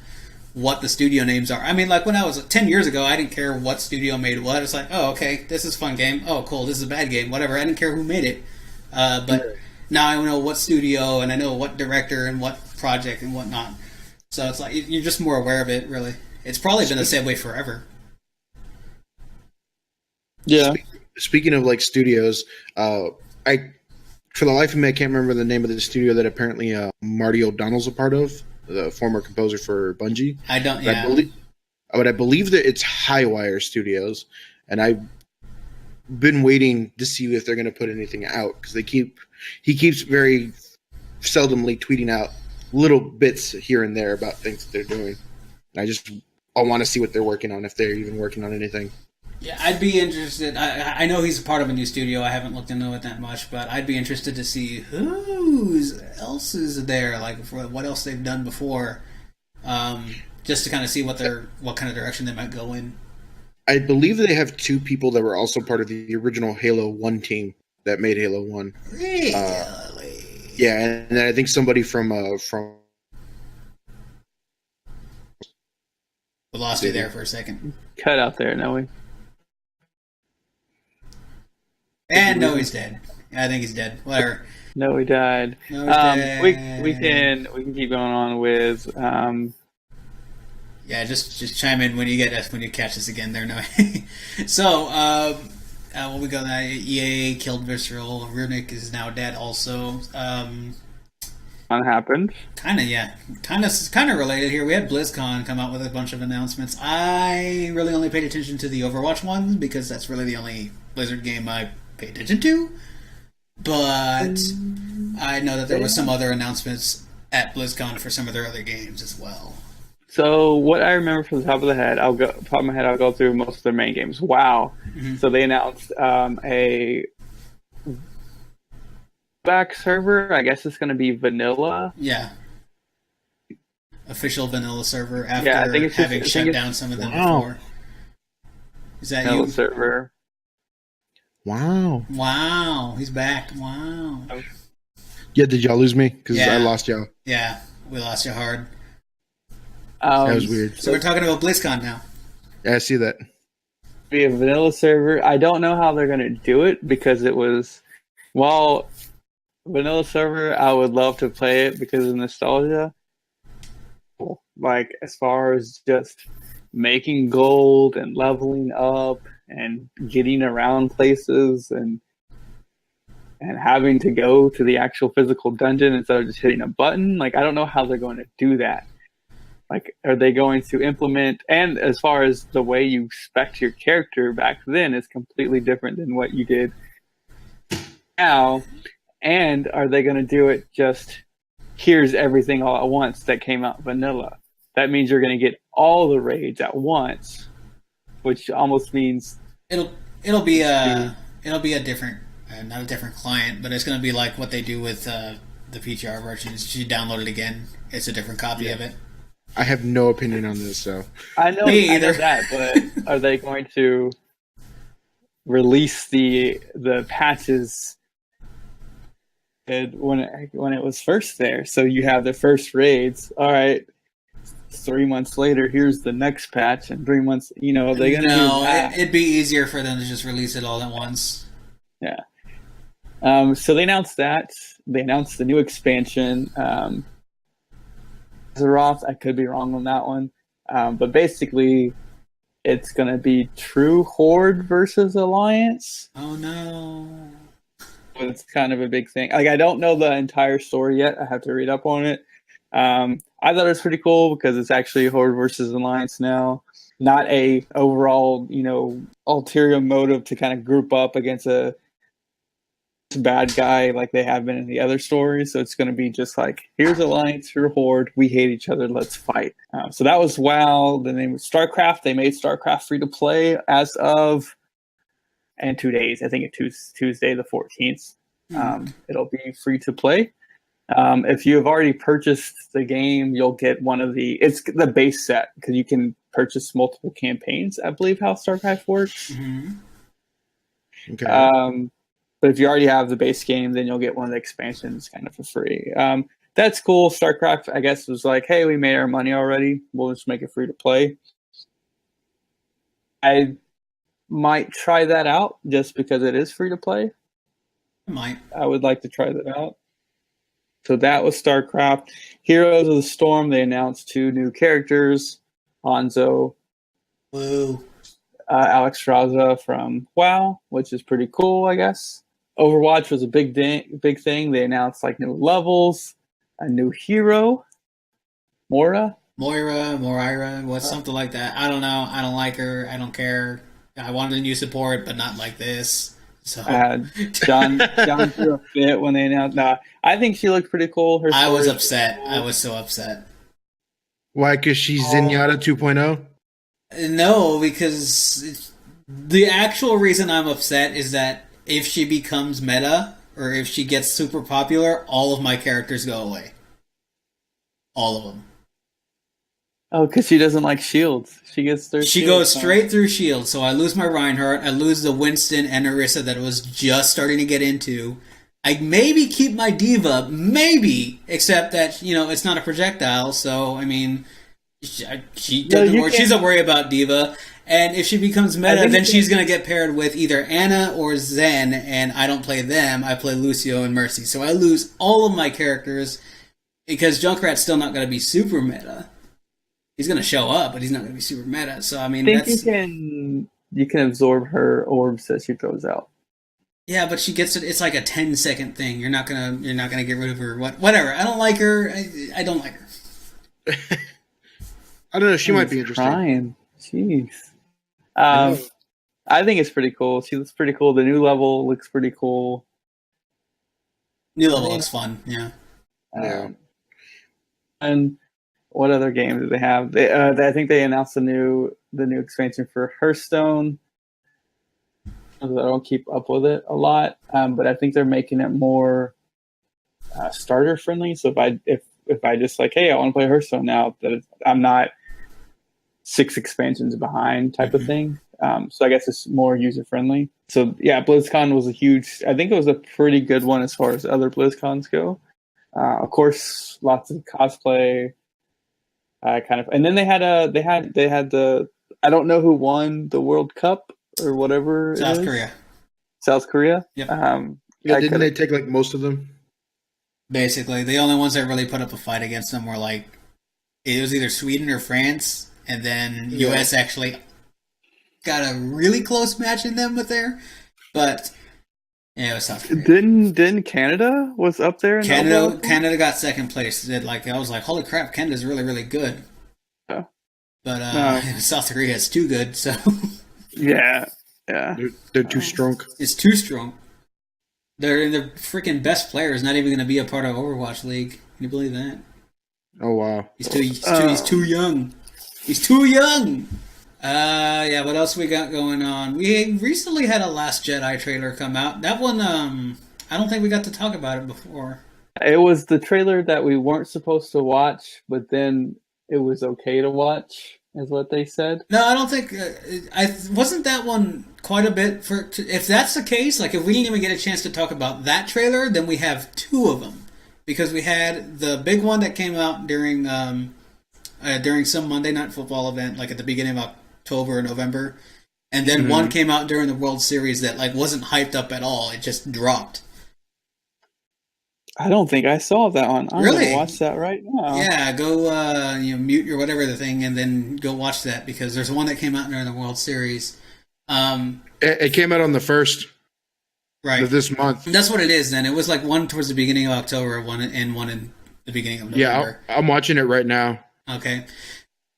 what the studio names are. I mean, when I was 10 years ago, I didn't care what studio made what. It's like, oh, okay, this is a fun game. Oh, cool, this is a bad game. Whatever. I didn't care who made it. But now I know what studio and I know what director and what project and whatnot. So it's like you're just more aware of it, really. It's probably been the same way forever. Yeah. Speaking of studios, for the life of me, I can't remember the name of the studio that apparently Marty O'Donnell's a part of, the former composer for Bungie. I don't. But Yeah. I believe that it's Highwire Studios, and I've been waiting to see if they're going to put anything out because he keeps very seldomly tweeting out little bits here and there about things that they're doing. And I want to see what they're working on, if they're even working on anything. Yeah, I'd be interested. I know he's a part of a new studio. I haven't looked into it that much, but I'd be interested to see who else is there, like for what else they've done before, just to kind of see what kind of direction they might go in. I believe they have 2 people that were also part of the original Halo 1 team that made Halo 1. Really? Yeah, and I think somebody from We lost you there for a second. Cut out there, Noe. And no, he's dead. I think he's dead. Whatever. No, he died. No, he's dead. We can keep going on with. Yeah, just chime in when you catch us again there. No. So, what we got? EA killed Visceral. Runic is now dead. Also, happened. Kind of related here. We had BlizzCon come out with a bunch of announcements. I really only paid attention to the Overwatch ones because that's really the only Blizzard game I pay attention to. But I know that there was some other announcements at BlizzCon for some of their other games as well. So what I remember from the top of the head, I'll go through most of their main games. WoW. Mm-hmm. So they announced a back server. I guess it's going to be vanilla. Yeah. Official vanilla server after having shut down some of them before. Is that vanilla you? Server. Wow. He's back. Wow. Yeah, did y'all lose me? Because I lost y'all. Yeah, we lost you hard. That was weird. So we're talking about BlizzCon now. Yeah, I see that. Be a vanilla server. I don't know how they're going to do it because it was, vanilla server, I would love to play it because of nostalgia. Like, as far as just making gold and leveling up and getting around places and having to go to the actual physical dungeon instead of just hitting a button. Like, I don't know how they're going to do that. Like, are they going to implement, and as far as the way you spec your character back then is completely different than what you did now. And are they going to do it just, here's everything all at once that came out vanilla? That means you're going to get all the raids at once, which almost means it'll be a different, not a different client, but it's going to be like what they do with the PTR versions. You download it again, it's a different copy of it. I have no opinion on this, so I know that, but are they going to release the patches when it was first there? So you have the first raids. All right, 3 months later, here's the next patch, and 3 months. Are they going to do that? It'd be easier for them to just release it all at once. Yeah. So they announced that. They announced the new expansion. Azeroth, I could be wrong on that one. But basically, it's going to be true Horde versus Alliance. Oh, no. It's kind of a big thing. Like, I don't know the entire story yet. I have to read up on it. I thought it was pretty cool because it's actually Horde versus Alliance now. Not a overall, ulterior motive to kind of group up against a bad guy like they have been in the other stories. So it's going to be just like, here's Alliance, here's Horde, we hate each other, let's fight. So that was WoW. The name was StarCraft. They made StarCraft free to play as of 2 days. I think it's Tuesday the 14th. It'll be free to play. If you have already purchased the game, you'll get it's the base set because you can purchase multiple campaigns. I believe how StarCraft works. Mm-hmm. Okay. But if you already have the base game, then you'll get one of the expansions kind of for free. That's cool. StarCraft, I guess, was like, hey, we made our money already. We'll just make it free to play. I might try that out just because it is free to play. I would like to try that out. So that was StarCraft. Heroes of the Storm, they announced 2 new characters. Hanzo. Woo. Alex Raza from WoW, which is pretty cool, I guess. Overwatch was a big thing. They announced like new levels, a new hero, Moira, something like that. I don't know. I don't like her. I don't care. I wanted a new support, but not like this. So John threw a fit when they announced. Nah, I think she looked pretty cool. I was upset. I was so upset. Why? Because she's Zenyatta 2.0? No, because The actual reason I'm upset is that if she becomes meta, or if she gets super popular, all of my characters go away. All of them. Oh, because she doesn't like shields. She gets their. She goes straight through shield, so I lose my Reinhardt, I lose the Winston and Orisa that I was just starting to get into. I maybe keep my Diva, maybe, except that, it's not a projectile, so, I mean, she doesn't worry. She doesn't worry about Diva. And if she becomes meta, then she's going to get paired with either Ana or Zen, and I don't play them. I play Lucio and Mercy. So I lose all of my characters because Junkrat's still not going to be super meta. He's going to show up, but he's not going to be super meta. So, I mean, I think you can absorb her orbs that she throws out. Yeah, but she gets it. It's like a 10-second thing. You're not gonna get rid of her. Whatever. I don't like her. I don't like her. I don't know. She might be interesting. Crying. Jeez. I think it's pretty cool. She looks pretty cool. The new level looks pretty cool. New level looks fun. Yeah. And what other games do they have? I think they announced the new expansion for Hearthstone. I don't keep up with it a lot, but I think they're making it more starter friendly. So if I just like, hey, I want to play Hearthstone now, that I'm not 6 expansions behind type of thing. So I guess it's more user friendly. So yeah, BlizzCon was I think it was a pretty good one as far as other BlizzCons go. Of course, lots of cosplay, and then they had the I don't know who won the World Cup or whatever. South Korea. Yep. Didn't they take like most of them? Basically, the only ones that really put up a fight against them were like it was either Sweden or France, and then US actually got a really close match in them with there. But yeah, it was South Korea. Didn't Canada was up there? Canada got second place. I was like, holy crap, Canada's really, really good. Yeah. But South Korea is too good, so yeah. They're too strong. It's too strong. Their freaking best player is not even going to be a part of Overwatch League. Can you believe that? Oh wow. He's too young. He's too young. Yeah. What else we got going on? We recently had a Last Jedi trailer come out. That one, I don't think we got to talk about it before. It was the trailer that we weren't supposed to watch, but then it was okay to watch, is what they said. No, I don't think. Wasn't that one quite a bit for? If that's the case, like if we didn't even get a chance to talk about that trailer, then we have 2 of them, because we had the big one that came out during some Monday Night Football event, like at the beginning of October or November, and then one came out during the World Series that like wasn't hyped up at all. It just dropped. I don't think I saw that one. I'm really? Gonna watch that right now. Yeah, go mute your whatever the thing, and then go watch that, because there's one that came out during the World Series. It came out on the 1st right of this month. That's what it is. Then it was like one towards the beginning of October, one in the beginning of November. Yeah, I'm watching it right now. Okay,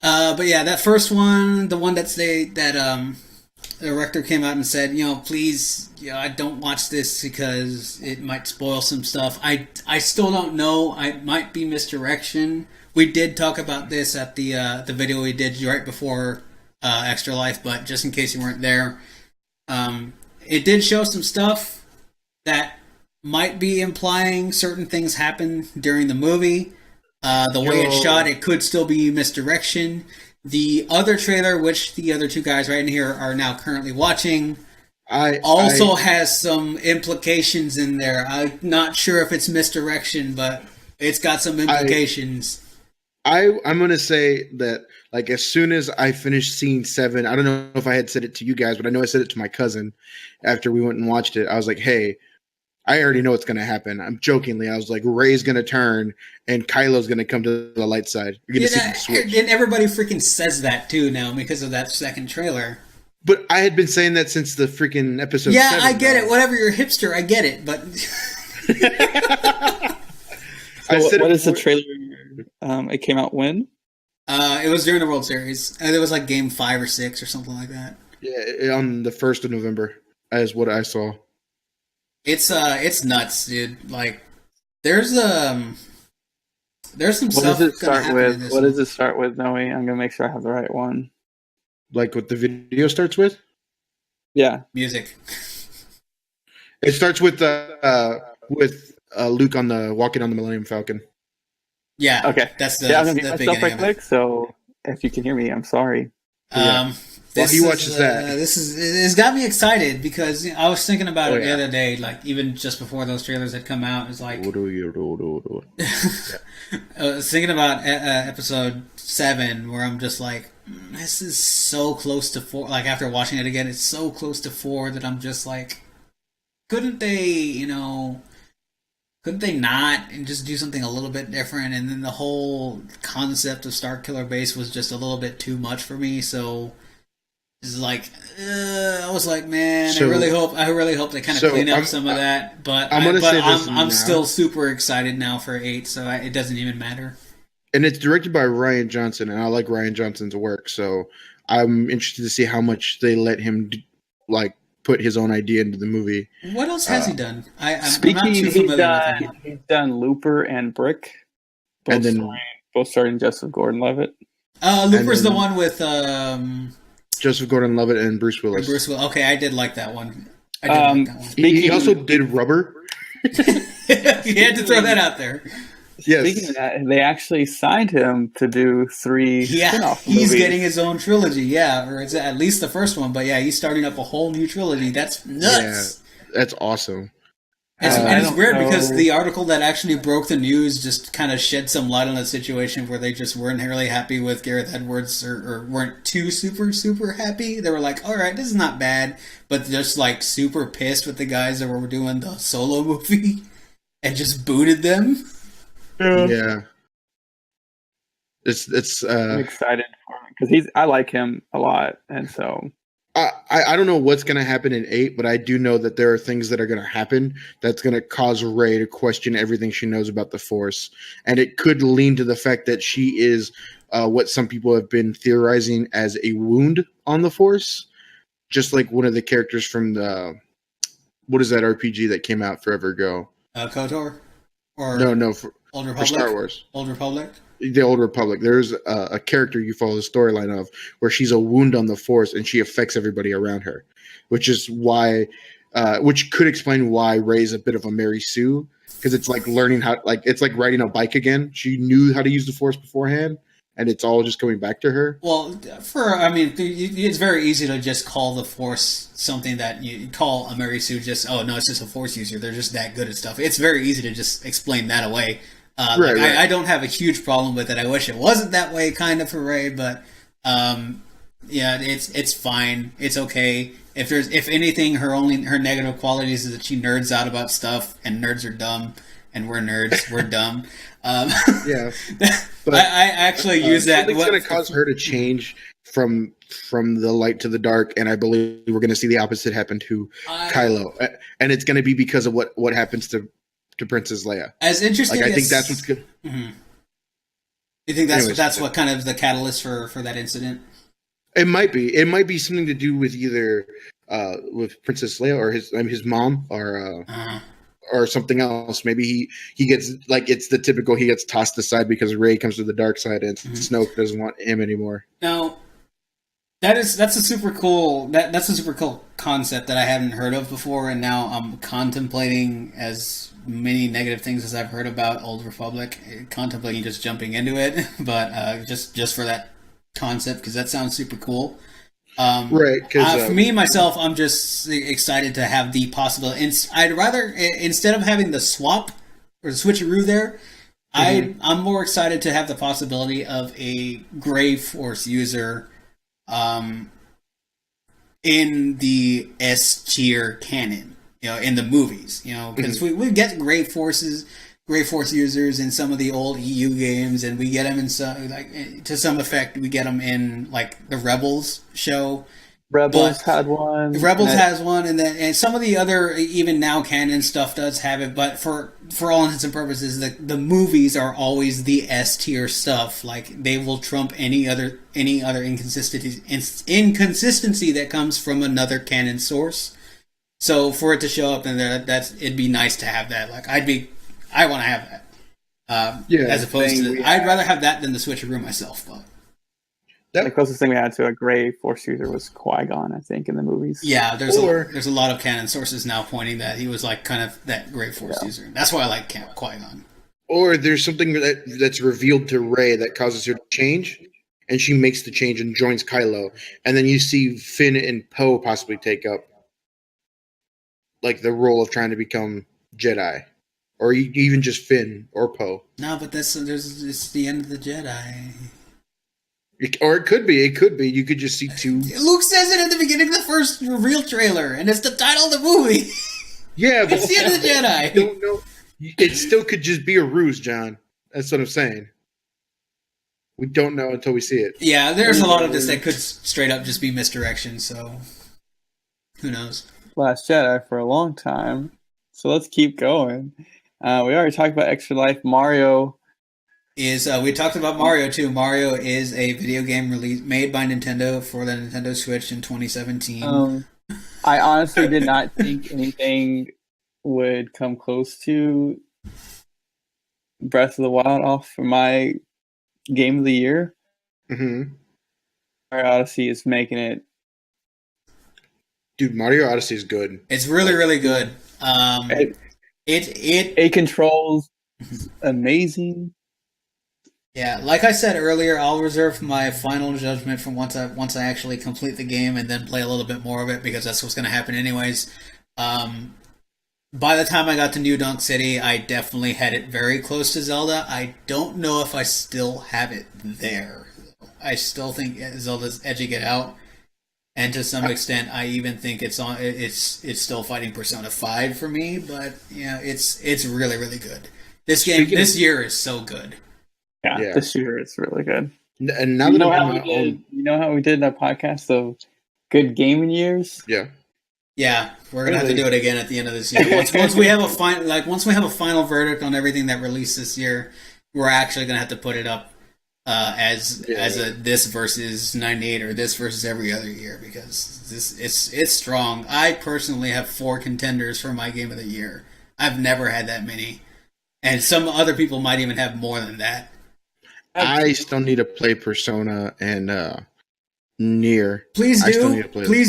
but yeah, that first one, the one that the director came out and said, please, I don't watch this because it might spoil some stuff. I still don't know. It might be misdirection. We did talk about this at the video we did right before Extra Life, but just in case you weren't there, it did show some stuff that might be implying certain things happen during the movie. The way it's shot, it could still be misdirection. The other trailer, which the other 2 guys right in here are now currently watching, has some implications in there. I'm not sure if it's misdirection, but it's got some implications. I'm going to say that, like, as soon as I finished seeing 7, I don't know if I had said it to you guys, but I know I said it to my cousin after we went and watched it. I was like, hey, I already know what's going to happen. I'm jokingly. I was like, Rey's going to turn and Kylo's going to come to the light side. You're going to see them switch. And everybody freaking says that too now because of that second trailer. But I had been saying that since the freaking episode 7. I get it. Whatever, you're a hipster, I get it. But what is the trailer? It came out when? It was during the World Series. It was like game 5 or 6 or something like that. Yeah, on the 1st of November is what I saw. It's nuts, dude. Like, there's some stuff. What does it start with, Noe? I'm gonna make sure I have the right one. Like what the video starts with? Yeah. Music. It starts with Luke walking on the Millennium Falcon. Yeah. Okay. That's the. Yeah, I'm gonna the mute myself right beginning of quick. So if you can hear me, I'm sorry. Yeah. While he watches that, it's got me excited because I was thinking about it the yeah. other day, like even just before those trailers had come out. It's like I was thinking about episode 7, where I'm just like, this is so close to 4. Like after watching it again, it's so close to 4 that I'm just like, couldn't they not and just do something a little bit different? And then the whole concept of Starkiller Base was just a little bit too much for me. So it's like, I was like, man, I really hope they kind of clean up some of that. But I'm still super excited now for 8, so it doesn't even matter. And it's directed by Rian Johnson, and I like Rian Johnson's work, so I'm interested to see how much they let him put his own idea into the movie. What else has he done? I'm not Speaking, too familiar with him. he's done Looper and Brick, both starring Joseph Gordon-Levitt. Looper's the one with Joseph Gordon-Levitt and Bruce Willis. Okay, I did like that one. He also did Rubber. You had to throw that out there. Yes. Speaking of that, they actually signed him to do 3 spin-off movies. He's getting his own trilogy, or it's at least the first one, but he's starting up a whole new trilogy. That's nuts. Yeah, that's awesome. And it's weird because the article that actually broke the news just kind of shed some light on the situation where they just weren't really happy with Gareth Edwards or weren't too super, super happy. They were like, all right, this is not bad, but just like super pissed with the guys that were doing the Solo movie and just booted them. Yeah. It's I'm excited for him because I like him a lot, and so I don't know what's going to happen in 8, but I do know that there are things that are going to happen that's going to cause Rey to question everything she knows about the Force, and it could lean to the fact that she is what some people have been theorizing as a wound on the Force, just like one of the characters from the what is that RPG that came out forever ago? KOTOR? Or no, Old Republic? for Star Wars. Old Republic? The Old Republic. There's a character you follow the storyline of where she's a wound on the Force and she affects everybody around her, which is why, which could explain why Rey's a bit of a Mary Sue, because it's like learning how, it's like riding a bike again. She knew how to use the Force beforehand, and it's all just coming back to her. Well, it's very easy to just call the Force something that you call a Mary Sue just, oh no, it's just a Force user. They're just that good at stuff. It's very easy to just explain that away. Right. I don't have a huge problem with it. I wish it wasn't that way, kind of, for Rey, but it's fine. It's okay. If anything, her negative qualities is that she nerds out about stuff, and nerds are dumb, and we're nerds. We're dumb. Yeah, but I actually use that. It's going to cause her to change from the light to the dark, and I believe we're going to see the opposite happen to Kylo, and it's going to be because of what happens to Princess Leia. As interesting, I think that's what's good. Mm-hmm. You think that's what kind of the catalyst for that incident? It might be. It might be something to do with either with Princess Leia or his mom or something else. Maybe he gets it's the typical he gets tossed aside because Rey comes to the dark side and Snoke doesn't want him anymore. Now, that's a super cool concept that I hadn't heard of before, and now I'm contemplating as many negative things as I've heard about Old Republic, contemplating just jumping into it, but just for that concept, because that sounds super cool. Right. For me, myself, I'm just excited to have the possibility. I'd rather, instead of having the swap or the switcheroo there, I'm more excited to have the possibility of a Gray Force user in the S tier canon, in the movies, because we get Gray Force users in some of the old EU games, and we get them in some, to some effect, we get them in the Rebels show. Rebels had one, and some of the other even now canon stuff does have it, but for all intents and purposes, the movies are always the S tier stuff. They will trump any other inconsistency that comes from another canon source. So for it to show up in there, it'd be nice to have that. I want to have that. As opposed to, I'd rather have that than the switcheroo myself. But The closest thing we had to a gray Force user was Qui-Gon, I think, in the movies. Yeah, there's a lot of canon sources now pointing that he was like kind of that gray Force user. That's why I like Qui-Gon. Or there's something that's revealed to Rey that causes her to change, and she makes the change and joins Kylo. And then you see Finn and Poe possibly take up like the role of trying to become Jedi. Or even just Finn or Poe. No, but it's the end of the Jedi. Or it could be. You could just see two. Luke says it at the beginning of the first reveal trailer, and it's the title of the movie. Yeah, but it's the end of the Jedi. I don't know. It still could just be a ruse, John. That's what I'm saying. We don't know until we see it. Yeah, there's a lot of this that could straight up just be misdirection, so who knows? Last Jedi for a long time, so let's keep going. We already talked about Extra Life. Mario is we talked about Mario too. Mario is a video game made by Nintendo for the Nintendo Switch in 2017. I honestly did not think anything would come close to Breath of the Wild off for my game of the year. Mm-hmm. Mario Odyssey is making it. Dude, Mario Odyssey is good. It's really, really good. It controls amazing. Yeah, like I said earlier, I'll reserve my final judgment from once I actually complete the game and then play a little bit more of it, because that's what's going to happen anyways. By the time I got to New Donk City, I definitely had it very close to Zelda. I don't know if I still have it there. I still think Zelda's edging it out, and to some extent, I even think it's still fighting Persona 5 for me. But yeah, it's really, really good. This year is so good. Yeah, this year is really good. And now you know how we did that podcast of good gaming years? Yeah. Yeah, we're gonna have to do it again at the end of this year. Once we have a final verdict on everything that released this year, we're actually gonna have to put it up as a this versus 98 or this versus every other year, because it's strong. I personally have 4 contenders for my game of the year. I've never had that many, and some other people might even have more than that. I still need to play Persona and Nier. Please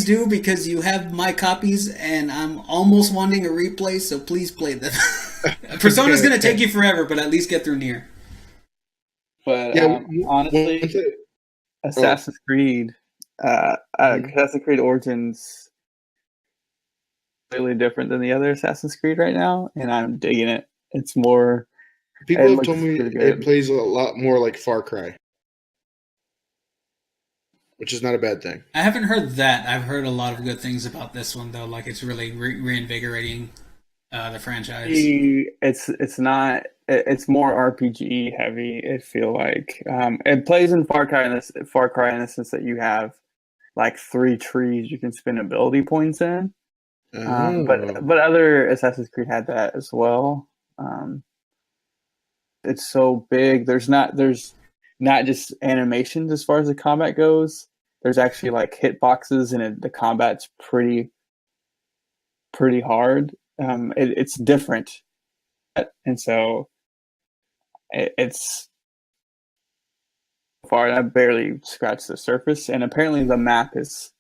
do, because you have my copies, and I'm almost wanting a replay. So please play them. Persona's going to take you forever, but at least get through Nier. But honestly, Assassin's Creed Origins completely different than the other Assassin's Creed right now, and I'm digging it. It's more. People have told me it plays a lot more like Far Cry, which is not a bad thing. I haven't heard that. I've heard a lot of good things about this one, though. Like, it's really reinvigorating the franchise. It's not. It's more RPG heavy. I feel like it plays in Far Cry in the sense that you have like 3 trees you can spend ability points in. But other Assassin's Creed had that as well. It's so big. There's not just animations as far as the combat goes. There's actually like hitboxes, and the combat's pretty hard. It's different, and so it's far. I barely scratched the surface, and apparently the map is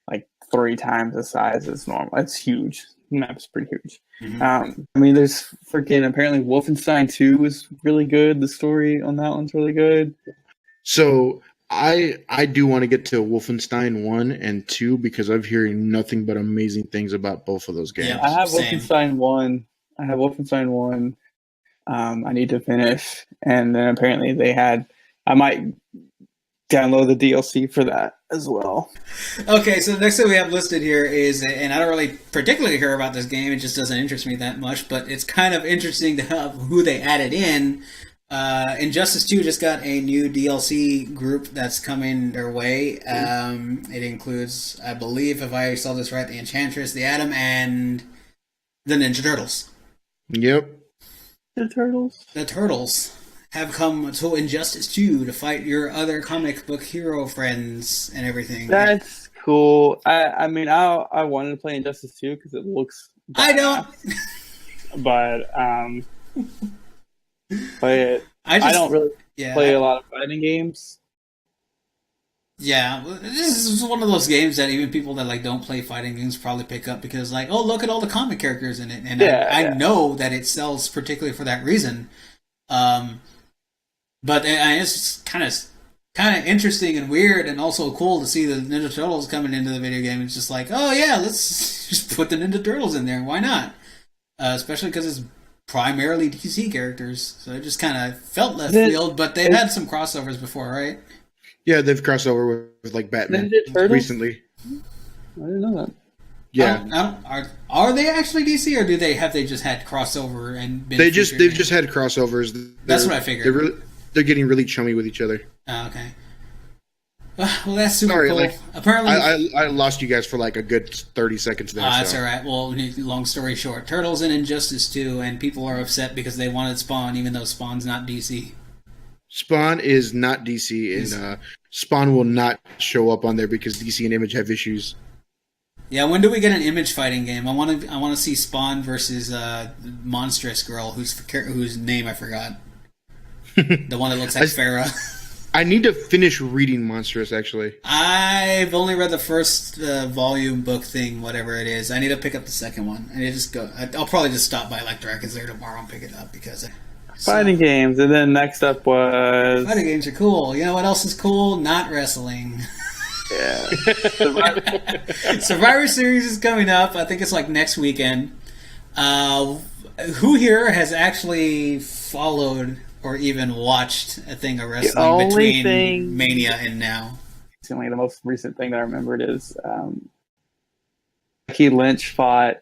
like 3 times the size as normal. It's huge. The map's pretty huge. Mm-hmm. There's apparently Wolfenstein 2 is really good. The story on that one's really good. So I do want to get to Wolfenstein 1 and 2, because I'm hearing nothing but amazing things about both of those games. Yeah, I have Wolfenstein 1. I need to finish, and then apparently I might download the DLC for that as well. Okay, so the next thing we have listed here is, and I don't really particularly care about this game, it just doesn't interest me that much, but it's kind of interesting to have who they added in. Injustice 2 just got a new DLC group that's coming their way. It includes, I believe, if I saw this right, the Enchantress, the Atom, and the Ninja Turtles. Yep. The Turtles have come to Injustice 2 to fight your other comic book hero friends and everything. That's cool. I wanted to play Injustice 2 because it looks I don't. But I don't really play a lot of fighting games. Yeah, this is one of those games that even people that like don't play fighting games probably pick up because like, oh, look at all the comic characters in it, and I know that it sells particularly for that reason. But it's kind of interesting and weird, and also cool to see the Ninja Turtles coming into the video game. It's just like, oh yeah, let's just put the Ninja Turtles in there. Why not? Especially because it's primarily DC characters, so it just kind of felt left field. But they've had some crossovers before, right? Yeah, they've crossed over with like Batman recently. I didn't know that. Yeah, are they actually DC, or have they just had crossover and been? They've just had crossovers. That's what I figured. They're getting really chummy with each other. Oh, okay. Well, that's super cool. Apparently, I lost you guys for like a good 30 seconds there. That's all right. Well, long story short, Turtles and Injustice 2, and people are upset because they wanted Spawn, even though Spawn's not DC. Spawn is not DC, and Spawn will not show up on there because DC and Image have issues. Yeah, when do we get an Image fighting game? I want to see Spawn versus Monstrous Girl, whose name I forgot. The one that looks like Farrah. I need to finish reading Monstrous, actually. I've only read the first volume book thing, whatever it is. I need to pick up the second one. I need to just go. I'll probably just stop by like Dragon's Lair tomorrow and pick it up because fighting games. And then next up was fighting games are cool. You know what else is cool? Not wrestling. Yeah. Survivor Series is coming up. I think it's like next weekend. Who here has actually followed or even watched a thing of wrestling between Mania and now? It's only the most recent thing that I remembered is Becky Lynch fought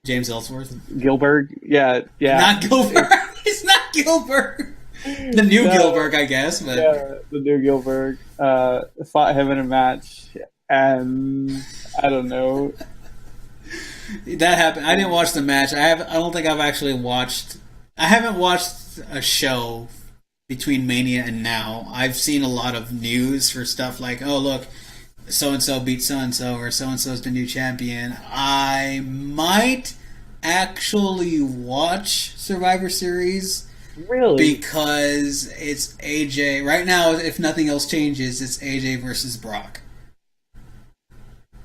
James Ellsworth. Gilbert. Yeah. Not Gilbert. It's not Gilbert. The new Gilbert, I guess. But yeah, the new Gilbert fought him in a match, and I don't know. That happened. I didn't watch the match. I don't think I've actually watched. I haven't watched a show between Mania and now. I've seen a lot of news for stuff like, oh look, so and so beat so and so, or so and so is the new champion. I might actually watch Survivor Series. Really? Because it's AJ. Right now, if nothing else changes, it's AJ versus Brock.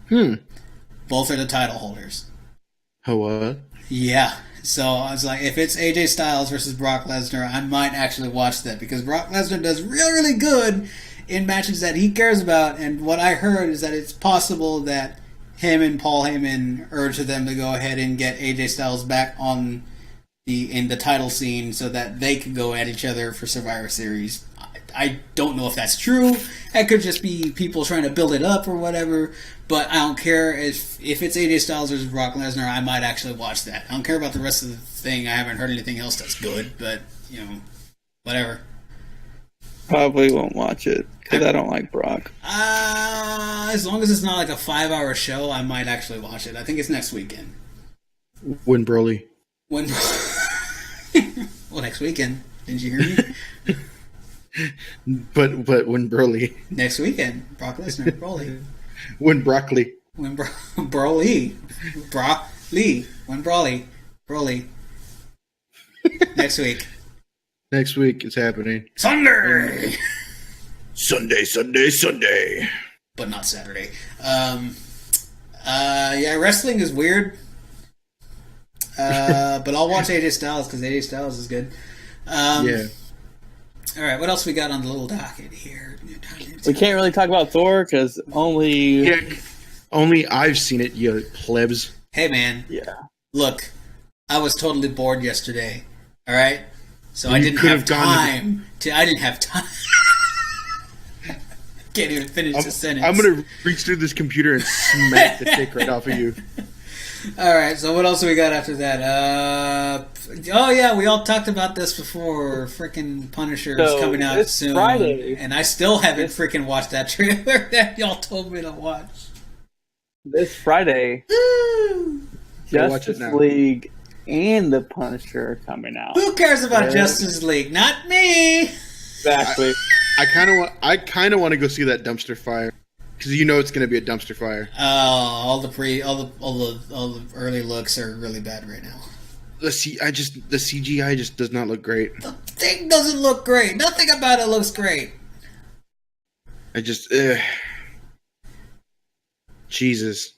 Both are the title holders. Oh, what? Yeah. So I was like, if it's AJ Styles versus Brock Lesnar, I might actually watch that because Brock Lesnar does really good in matches that he cares about. And what I heard is that it's possible that him and Paul Heyman urged them to go ahead and get AJ Styles back on in the title scene so that they could go at each other for Survivor Series. I don't know if that's true. It could just be people trying to build it up or whatever. But I don't care if it's AJ Styles versus Brock Lesnar. I might actually watch that. I don't care about the rest of the thing. I haven't heard anything else that's good. But whatever. Probably won't watch it because I don't like Brock. As long as it's not like a 5-hour show, I might actually watch it. I think it's next weekend. When Broly. Well, next weekend. Didn't you hear me? But when Broly. Next weekend. Brock Lesnar. Broly. When Broccoli. Broly. Broly. When Broly. Next week. Next week it's happening. Sunday. Sunday. But not Saturday. Yeah, wrestling is weird. But I'll watch AJ Styles because AJ Styles is good. Yeah. All right, what else we got on the little docket here? We can't really talk about Thor because only I've seen it, you plebs. Hey, man. Yeah. Look, I was totally bored yesterday. All right, so I didn't have time. I didn't have time. Can't even finish the sentence. I'm gonna reach through this computer and smack the dick right off of you. All right, so what else do we got after that? Oh yeah, we all talked about this before. Freaking Punisher is coming out soon, Friday. And I still haven't freaking watched that trailer that y'all told me to watch. This Friday, Justice League and the Punisher are coming out. Who cares about Justice League? Not me. Exactly. I kind of want to go see that dumpster fire. Because it's going to be a dumpster fire. All the early looks are really bad right now. The CGI just does not look great. The thing doesn't look great. Nothing about it looks great. I just, Jesus.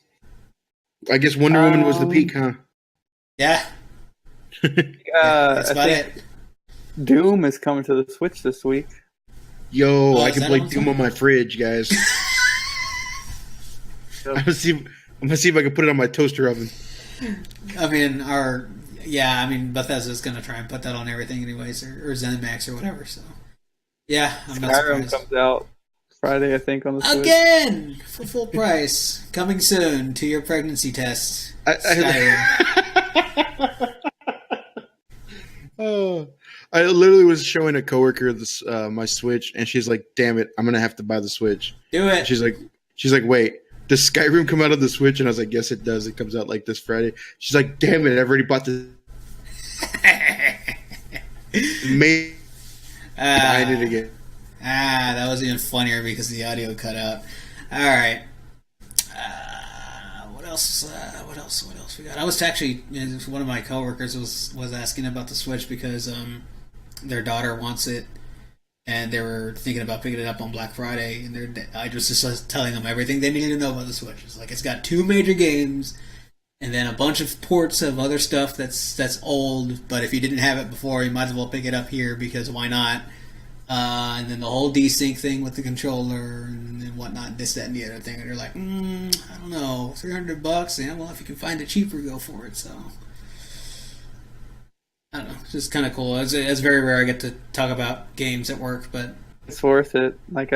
I guess Wonder Woman was the peak, huh? Yeah. That's I about think it. Doom is coming to the Switch this week. Yo, Oh, I is can that play on Doom Switch? on my fridge, guys. I'm gonna see if I can put it on my toaster oven. I mean, Bethesda's gonna try and put that on everything anyways, or ZeniMax or whatever. So, yeah, I'm not Skyrim surprised. comes out Friday, I think, on the Switch. Again for full price, coming soon to your pregnancy test. Skyrim. I literally was showing a coworker this my Switch, and she's like, "Damn it, I'm gonna have to buy the Switch." Do it. She's like, "Wait, does Skyrim come out of the Switch?" And I was like, "Yes, it does. It comes out like this Friday." She's like, "Damn it, I've already bought the." Buying it again. That was even funnier because the audio cut out. All right. What else? What else we got? I was actually one of my coworkers was asking about the Switch because their daughter wants it, and they were thinking about picking it up on Black Friday. And I was just telling them everything they needed to know about the Switch. It's like it's got 2 major games, and then a bunch of ports of other stuff that's old. But if you didn't have it before, you might as well pick it up here because why not? And then the whole desync thing with the controller and whatnot, this, that, and the other thing. And they're like, I don't know, $300. Yeah, well, if you can find it cheaper, go for it. So, I don't know. It's just kind of cool. It's very rare I get to talk about games at work, but It's worth it. Like,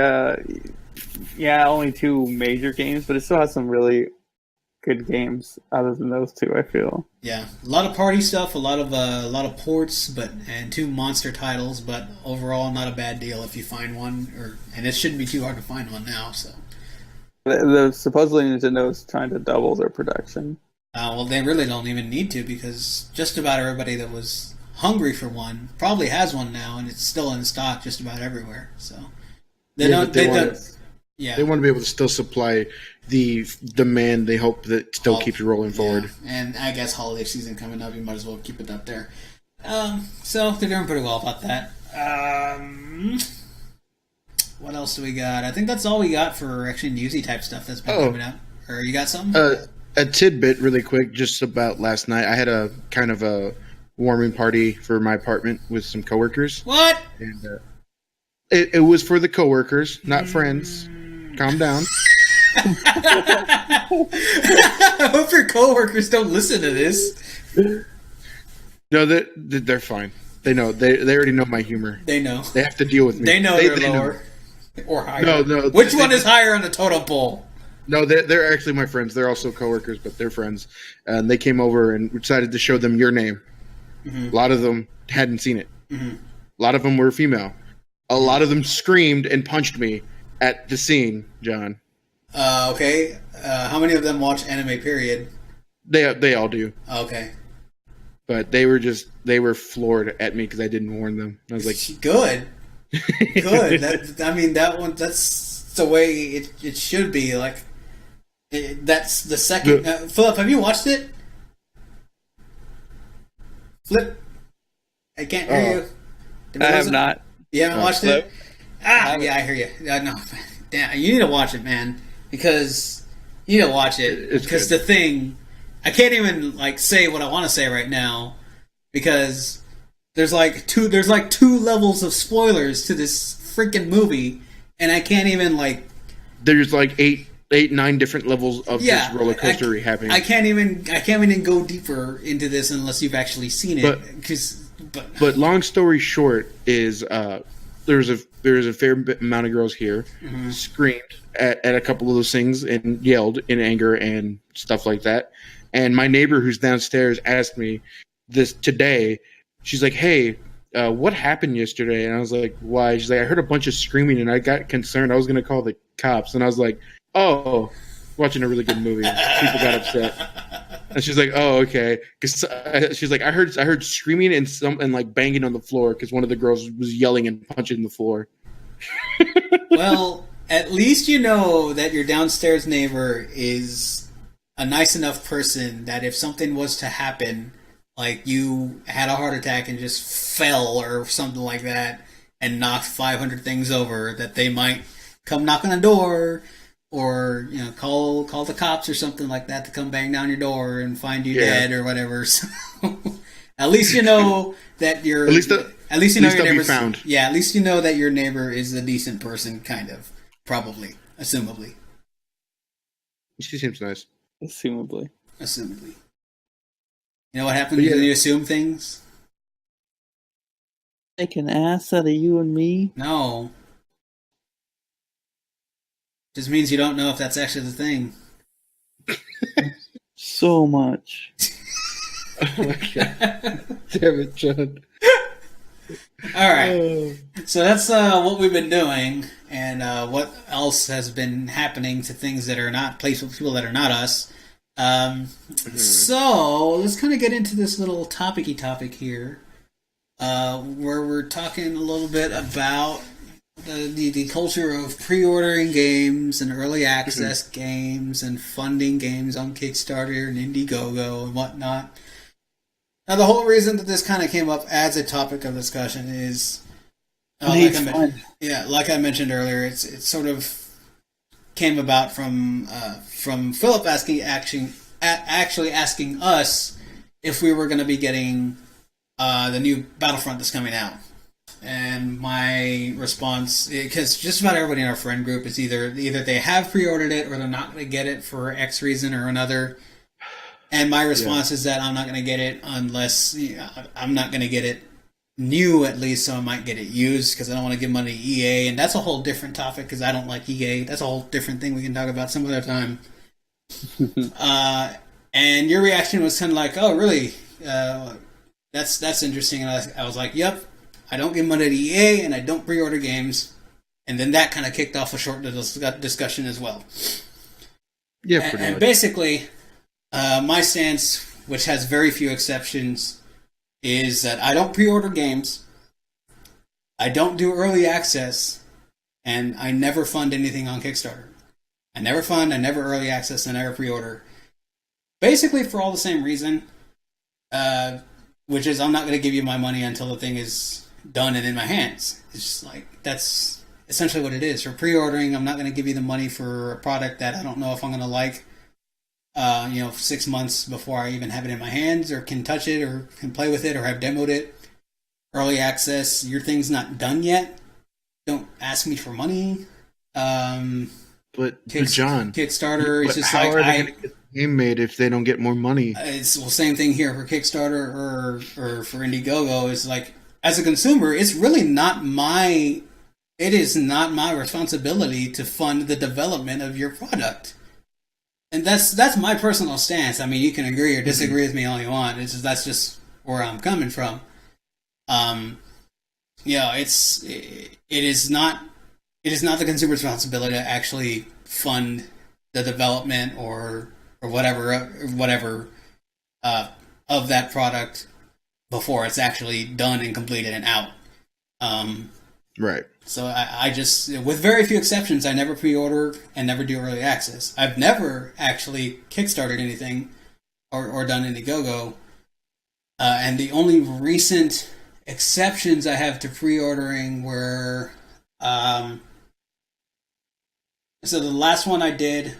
yeah, only 2 major games, but it still has some really good games other than those 2, I feel. yeah, a lot of party stuff, a lot of ports, and 2 monster titles, but overall not a bad deal if you find one, and it shouldn't be too hard to find one now. So, Supposedly Nintendo is trying to double their production. well, they really don't even need to because just about everybody that was hungry for one probably has one now, and it's still in stock just about everywhere. So they Yeah, don't. but they They want- don't. Yeah. They want to be able to still supply the demand. They hope that still keeps rolling forward. Yeah. And I guess holiday season coming up, you might as well keep it up there. So they're doing pretty well about that. What else do we got? I think that's all we got for actually newsy type stuff that's been coming out. Or you got something? A tidbit, really quick, just about last night. I had a kind of a warming party for my apartment with some coworkers. What? And it was for the coworkers, not friends. Calm down. I hope your coworkers don't listen to this. No, they're fine. They know. They already know my humor. They know. They have to deal with me. They know they're lower or higher. No. Which one is higher on the totem pole? No, they're actually my friends. They're also coworkers, but they're friends. And they came over and decided to show them Your Name. Mm-hmm. A lot of them hadn't seen it. Mm-hmm. A lot of them were female. A lot of them screamed and punched me at the scene, John. Okay. How many of them watch anime, period? They all do. Okay. But they were floored at me because I didn't warn them. I was like, good. Good. That's the way it should be. Like, that's the second. Philip, have you watched it? Flip. I can't hear you. I have not. You haven't watched it? Yeah, I hear you. No, damn, you need to watch it, man. Because you need to watch it. Because the thing, I can't even say what I want to say right now, because there's two levels of spoilers to this freaking movie, and I can't even There's eight, 9 different levels of this roller coaster happening. I can't even go deeper into this unless you've actually seen it. But long story short is there's a fair amount of girls here screamed at a couple of those things and yelled in anger and stuff like that. And my neighbor who's downstairs asked me this today. She's like, "Hey, what happened yesterday?" And I was like, "Why?" She's like, "I heard a bunch of screaming and I got concerned. I was going to call the cops." And I was like, "Oh, watching a really good movie. People got upset." And she's like, "Oh, okay." Because she's like, "I heard screaming and banging on the floor because one of the girls was yelling and punching the floor." Well, at least you know that your downstairs neighbor is a nice enough person that if something was to happen, like you had a heart attack and just fell or something like that and knocked 500 things over, that they might come knock on the door, or call the cops or something like that to come bang down your door and find you dead or whatever. So at least you know that you're at least you know your neighbor's found. Yeah, at least you know that your neighbor is a decent person, kind of, probably, assumably. She seems nice. Assumably. You know what happens when you assume things? Make an ass out of you and me? No. Just means you don't know if that's actually the thing. So much. Oh my god. Damn it, John. Alright. So that's what we've been doing, and what else has been happening to things that are not placed with people that are not us. So let's kind of get into this little topic here, where we're talking a little bit about the culture of pre-ordering games and early access games and funding games on Kickstarter and Indiegogo and whatnot. Now, the whole reason that this kind of came up as a topic of discussion is, like I mentioned earlier, it's sort of came about from Philip actually asking us if we were going to be getting the new Battlefront that's coming out. And my response, because just about everybody in our friend group is either they have pre-ordered it or they're not going to get it for X reason or another. And my response is that I'm not going to get it unless I'm not going to get it new, at least, so I might get it used because I don't want to give money to EA. And that's a whole different topic because I don't like EA. That's a whole different thing we can talk about some other time. And your reaction was kind of like, oh, really? That's interesting. And I was like, yep. I don't give money to EA, and I don't pre-order games. And then that kind of kicked off a short discussion as well. Yeah, pretty much. And basically, my stance, which has very few exceptions, is that I don't pre-order games, I don't do early access, and I never fund anything on Kickstarter. I never fund, I never early access, I never pre-order. Basically for all the same reason, which is I'm not going to give you my money until the thing is done and in my hands. It's just like, that's essentially what it is. For pre-ordering, I'm not going to give you the money for a product that I don't know if I'm going to like, 6 months before I even have it in my hands or can touch it or can play with it or have demoed it. Early access, your thing's not done yet. Don't ask me for money. But John, Kickstarter is just how like, are they going to get the game made if they don't get more money? It's the same thing here for Kickstarter or for Indiegogo. It's like, as a consumer, it's really not it is not my responsibility to fund the development of your product. And that's my personal stance. I mean, you can agree or disagree with me all you want. That's just where I'm coming from. It is not the consumer's responsibility to actually fund the development or whatever of that product before it's actually done and completed and out. Right. So I just, with very few exceptions, I never pre-order and never do early access. I've never actually kickstarted anything or done Indiegogo. And the only recent exceptions I have to pre-ordering were... so the last one I did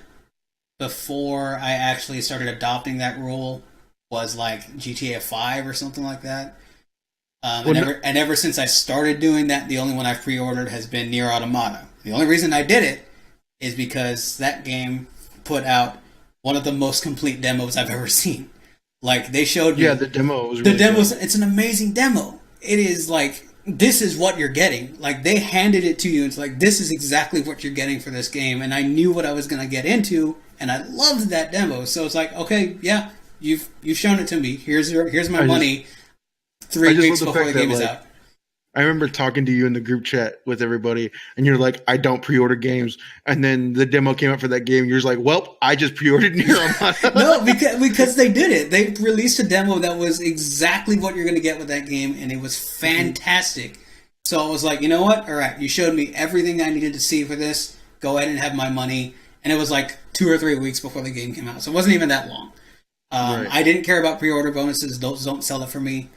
before I actually started adopting that rule was like GTA 5 or something like that. And ever since I started doing that, the only one I've pre-ordered has been Nier Automata. The only reason I did it is because that game put out one of the most complete demos I've ever seen. Like, they showed me... Yeah, the demo was really good. It's an amazing demo. It is like, this is what you're getting. Like, they handed it to you. It's like, this is exactly what you're getting for this game. And I knew what I was going to get into, and I loved that demo. So it's like, okay, yeah, you've shown it to me. Here's my money. 3 weeks before the game is out. I remember talking to you in the group chat with everybody, and you're like, I don't pre-order games. And then the demo came out for that game. You're just like, well, I just pre-ordered Nier Automata. No, because they did it. They released a demo that was exactly what you're going to get with that game, and it was fantastic. So I was like, you know what? All right, you showed me everything I needed to see for this. Go ahead and have my money. And it was like 2 or 3 weeks before the game came out. So it wasn't even that long. Right. I didn't care about pre-order bonuses. Those don't sell it for me.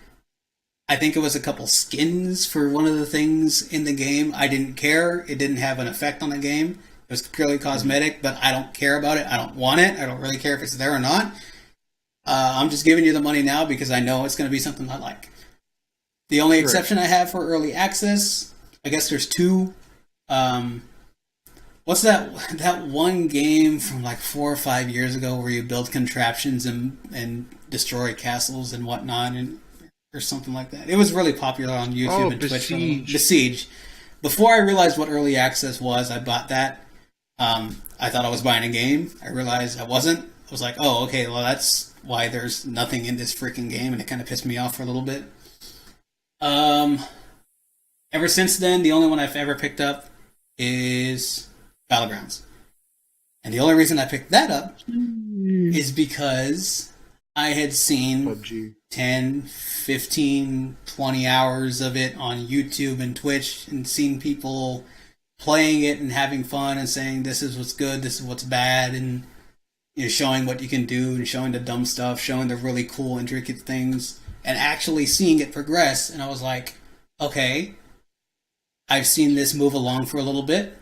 I think it was a couple skins for one of the things in the game. I didn't care. It didn't have an effect on the game. It was purely cosmetic, but I don't care about it. I don't want it. I don't really care if it's there or not. I'm just giving you the money now because I know it's going to be something I like. The only exception I have for early access, I guess there's two. What's that one game from like 4 or 5 years ago where you build contraptions and destroy castles and whatnot, or something like that? It was really popular on YouTube and Twitch. Besiege. Before I realized what early access was, I bought that. I thought I was buying a game. I realized I wasn't. I was like, oh, okay, well, that's why there's nothing in this freaking game, and it kind of pissed me off for a little bit. Ever since then, the only one I've ever picked up is Battlegrounds. And the only reason I picked that up is because I had seen PUBG. 10, 15, 20 hours of it on YouTube and Twitch, and seen people playing it and having fun and saying this is what's good, this is what's bad, and showing what you can do and showing the dumb stuff, showing the really cool, intricate things, and actually seeing it progress. And I was like, okay, I've seen this move along for a little bit.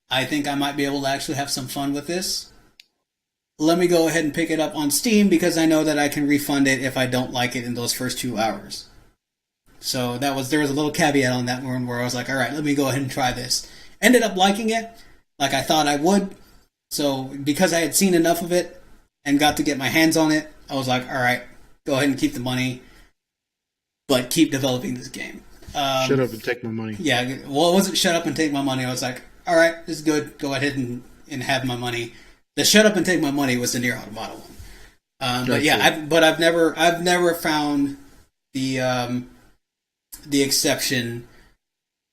I think I might be able to actually have some fun with this. Let me go ahead and pick it up on Steam because I know that I can refund it if I don't like it in those first 2 hours. So there was a little caveat on that one where I was like, all right, let me go ahead and try this. Ended up liking it like I thought I would. So because I had seen enough of it and got to get my hands on it, I was like, all right, go ahead and keep the money, but keep developing this game. Shut up and take my money. Yeah, well, it wasn't shut up and take my money. I was like, all right, this is good. Go ahead and have my money. The shut up and take my money was the Nier Automata one. But yeah, I've never found the exception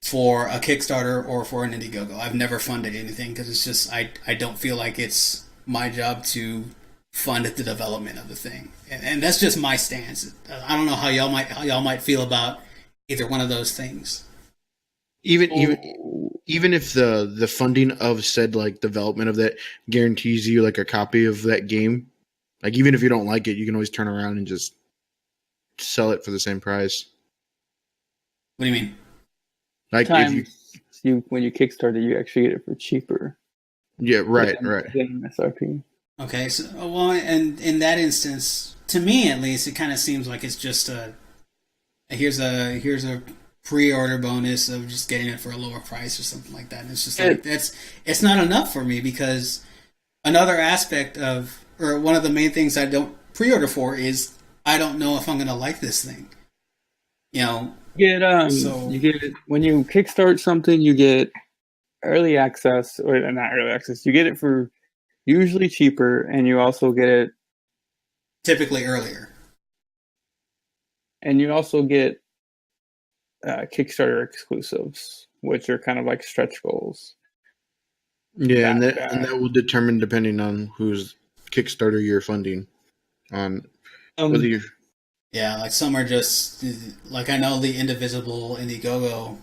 for a Kickstarter or for an Indiegogo. I've never funded anything because it's just I don't feel like it's my job to fund the development of the thing, and that's just my stance. I don't know how y'all might feel about either one of those things. Even if the funding of said like development of that guarantees you like a copy of that game, like even if you don't like it, you can always turn around and just sell it for the same price. What do you mean? Like if you when you Kickstarter, you actually get it for cheaper. Yeah, right. Than MSRP. Okay, so well, and in that instance, to me at least, it kind of seems like it's just here's a pre-order bonus of just getting it for a lower price or something like that. And it's just like it's not enough for me because another aspect of, or one of the main things I don't pre-order for is I don't know if I'm going to like this thing. You get when you kickstart something, you get early access, or not early access. You get it for usually cheaper, and you also get it typically earlier. And you also get Kickstarter exclusives, which are kind of like stretch goals. Yeah, and that will determine depending on whose Kickstarter you're funding on whether you're. Yeah, like some are just like I know the Indivisible Indiegogo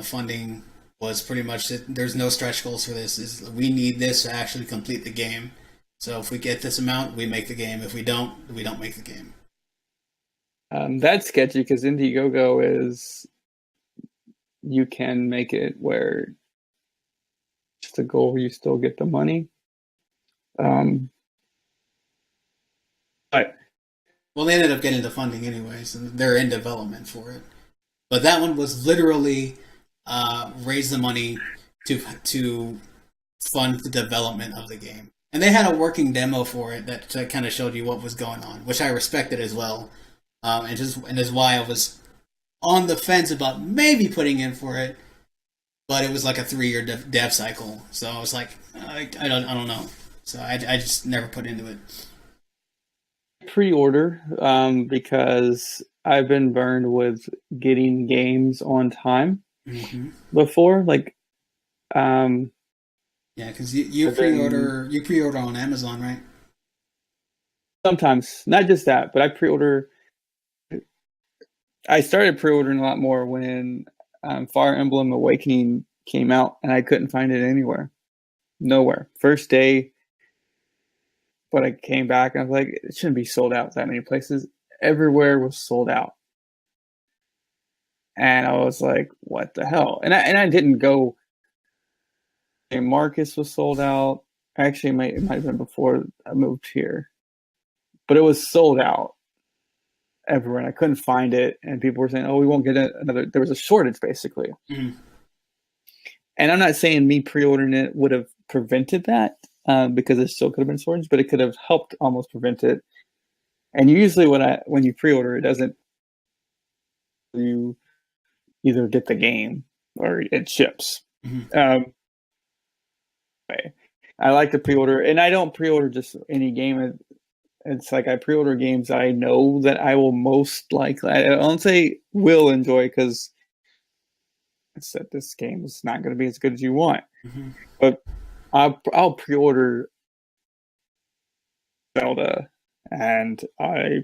funding was pretty much that there's no stretch goals for this. Is we need this to actually complete the game. So if we get this amount, we make the game. If we don't, we don't make the game. That's sketchy because Indiegogo is you can make it where it's a goal, you still get the money. Well, they ended up getting the funding anyway, so they're in development for it. But that one was literally raise the money to fund the development of the game. And they had a working demo for it that kind of showed you what was going on, which I respected as well. And is why I was on the fence about maybe putting in for it, but it was like a 3-year dev cycle, so I was like, I don't know, so I just never put into it. Pre-order because I've been burned with getting games on time before, like yeah, because you pre-order on Amazon, right? Sometimes, not just that, but I started pre-ordering a lot more when Fire Emblem Awakening came out, and I couldn't find it anywhere. Nowhere. First day, but I came back, and I was like, it shouldn't be sold out that many places. everywhere was sold out. And I was like, what the hell? And I didn't go. And Marcus was sold out. Actually, it might have been before I moved here. But it was sold out everywhere. And I couldn't find it. And people were saying, oh, we won't get another. There was a shortage, basically. Mm-hmm. And I'm not saying me pre-ordering it would have prevented that, because it still could have been shortage, but it could have helped almost prevent it. And usually when you pre-order, it doesn't. You either get the game or it ships. Mm-hmm. I like to pre-order, and I don't pre-order just any game. It's like I pre-order games I know that I will most likely. I don't say will enjoy, because it's that this game is not going to be as good as you want. Mm-hmm. But I'll pre-order Zelda, and I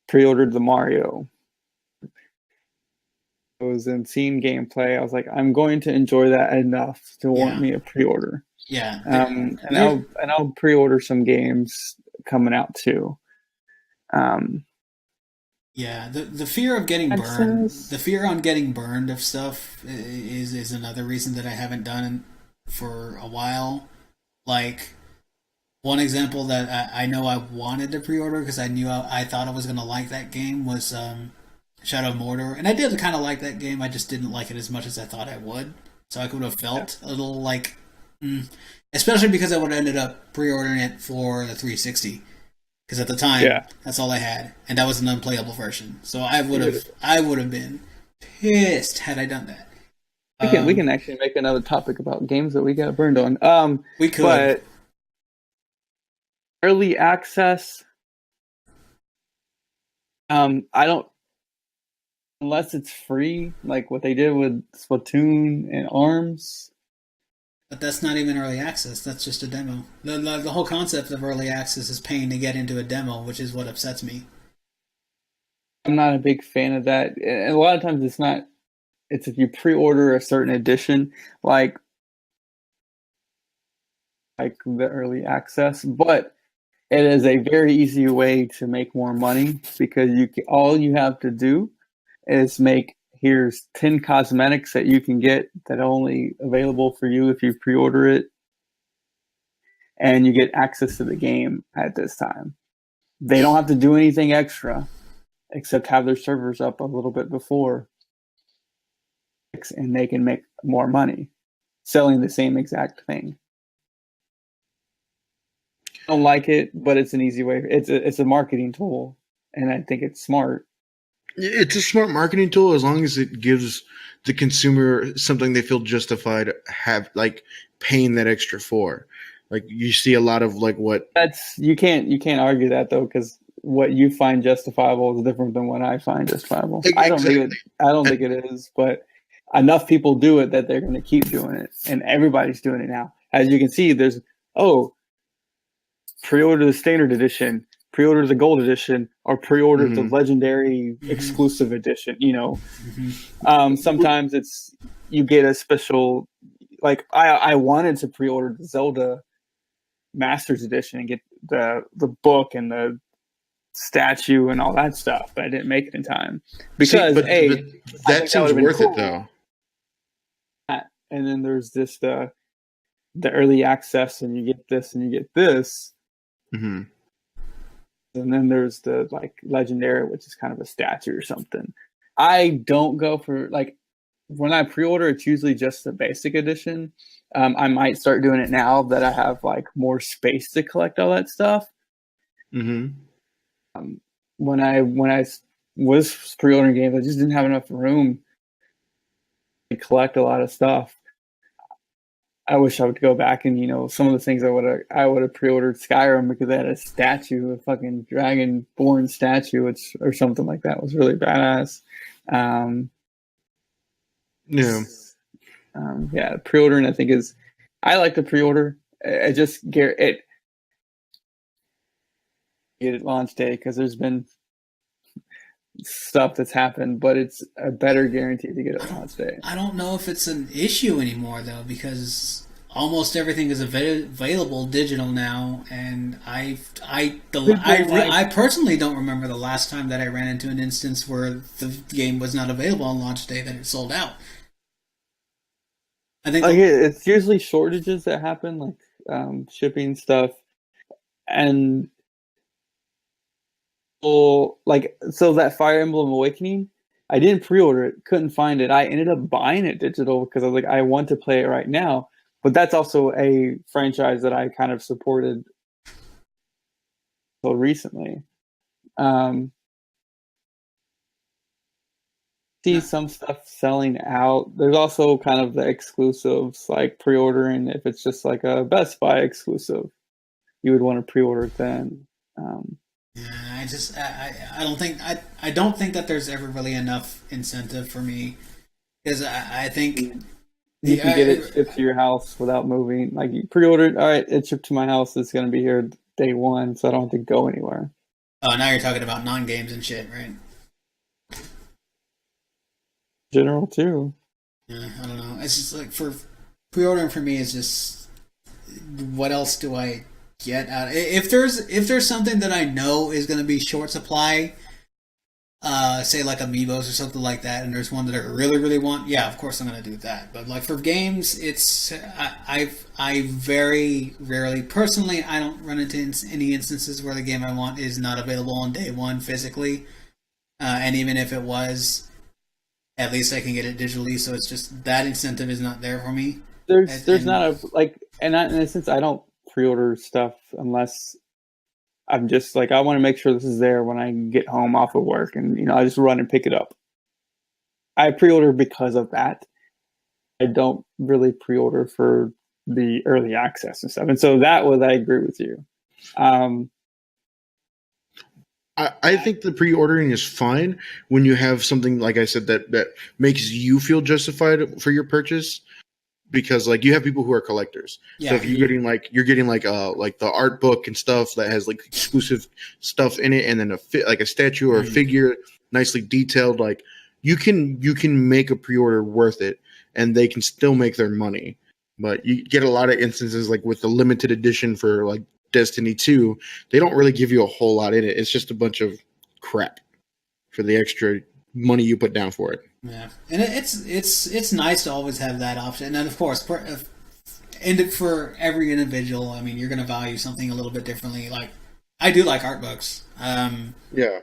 pre-ordered the Mario. I was in scene gameplay. I was like, I'm going to enjoy that enough to want me a pre-order. Yeah. And I'll pre-order some games coming out too. Yeah, the fear of getting burned, the fear on getting burned of stuff is another reason that I haven't done for a while. Like, one example that I know I wanted to pre-order because I knew I thought I was going to like that game was Shadow of Mordor, and I did kind of like that game. I just didn't like it as much as I thought I would. So I could have felt a little like, especially because I would have ended up pre-ordering it for the 360, because at the time that's all I had, and that was an unplayable version. So I would have been pissed had I done that. We can actually make another topic about games that we got burned on. We could, but early access. I don't. Unless it's free, like what they did with Splatoon and ARMS. But that's not even early access. That's just a demo. The whole concept of early access is paying to get into a demo, which is what upsets me. I'm not a big fan of that. And a lot of times it's not. It's if you pre-order a certain edition, like the early access. But it is a very easy way to make more money, because all you have to do is here's 10 cosmetics that you can get that are only available for you if you pre-order it, and you get access to the game at this time. They don't have to do anything extra except have their servers up a little bit before, and they can make more money selling the same exact thing. I don't like it, but it's an easy way. It's a marketing tool, and I think it's smart. It's a smart marketing tool as long as it gives the consumer something they feel justified have, like, paying that extra for. Like, you see a lot of what you can't argue that though, because what you find justifiable is different than what I find justifiable. Exactly. I don't think it is, but enough people do it that they're going to keep doing it, and everybody's doing it now. As you can see, there's pre-order the standard edition, pre-order the gold edition, or pre-order the legendary exclusive edition. Sometimes you get a special. Like I wanted to pre-order the Zelda Masters edition and get the book and the statue and all that stuff, but I didn't make it in time because but that seems worth it though. And then there's this the early access, and you get this and you get this. Mm-hmm. And then there's the legendary, which is kind of a statue or something. I don't go for when I pre-order, it's usually just the basic edition. I might start doing it now that I have more space to collect all that stuff. Mm-hmm. When I was pre-ordering games, I just didn't have enough room to collect a lot of stuff. I wish I would go back and some of the things I would have pre-ordered Skyrim because they had a statue, a fucking dragon-born statue, or something like that. It was really badass. Pre-ordering I think I like to pre-order. I just get it launch day because there's been stuff that's happened, but it's a better guarantee to get it launch day. I don't know if it's an issue anymore though, because almost everything is available digital now, and I personally don't remember the last time that I ran into an instance where the game was not available on launch day, that it sold out. I think it's usually shortages that happen, like shipping stuff, and so that Fire Emblem Awakening, I didn't pre-order it, couldn't find it. I ended up buying it digital because I was like, I want to play it right now. But that's also a franchise that I kind of supported until recently. See some stuff selling out. There's also kind of the exclusives, like pre-ordering. If it's just like a Best Buy exclusive, you would want to pre-order it then. I don't think that there's ever really enough incentive for me, because I think you can get it shipped to your house without moving. Like, you pre-ordered, all right, it's shipped to my house. It's going to be here day one, so I don't have to go anywhere. Oh, now you're talking about non-games and shit, right? General too. Yeah, I don't know. It's just like, for pre-ordering for me is just, what else do I get out? If there's something that I know is going to be short supply, say like Amiibos or something like that, and there's one that I really, really want, yeah, of course I'm going to do that. But like for games, it's I very rarely, personally, I don't run into any instances where the game I want is not available on day one physically, and even if it was, at least I can get it digitally. So it's just that incentive is not there for me. There's not a like, and in a sense, I don't pre-order stuff unless I'm just like, I want to make sure this is there when I get home off of work, and I just run and pick it up. I pre-order because of that. I don't really pre-order for the early access and stuff, and so that was, I agree with you. I think the pre-ordering is fine when you have something, like I said, that makes you feel justified for your purchase. Because like you have people who are collectors, so if you're getting like the art book and stuff that has like exclusive stuff in it, and then a statue or a figure nicely detailed, like you can make a pre-order worth it, and they can still make their money. But you get a lot of instances like with the limited edition for like Destiny 2, they don't really give you a whole lot in it. It's just a bunch of crap for the extra money you put down for it. Yeah, and it's nice to always have that option. And then, of course, for every individual, I mean, you're going to value something a little bit differently. Like, I do like art books. Yeah.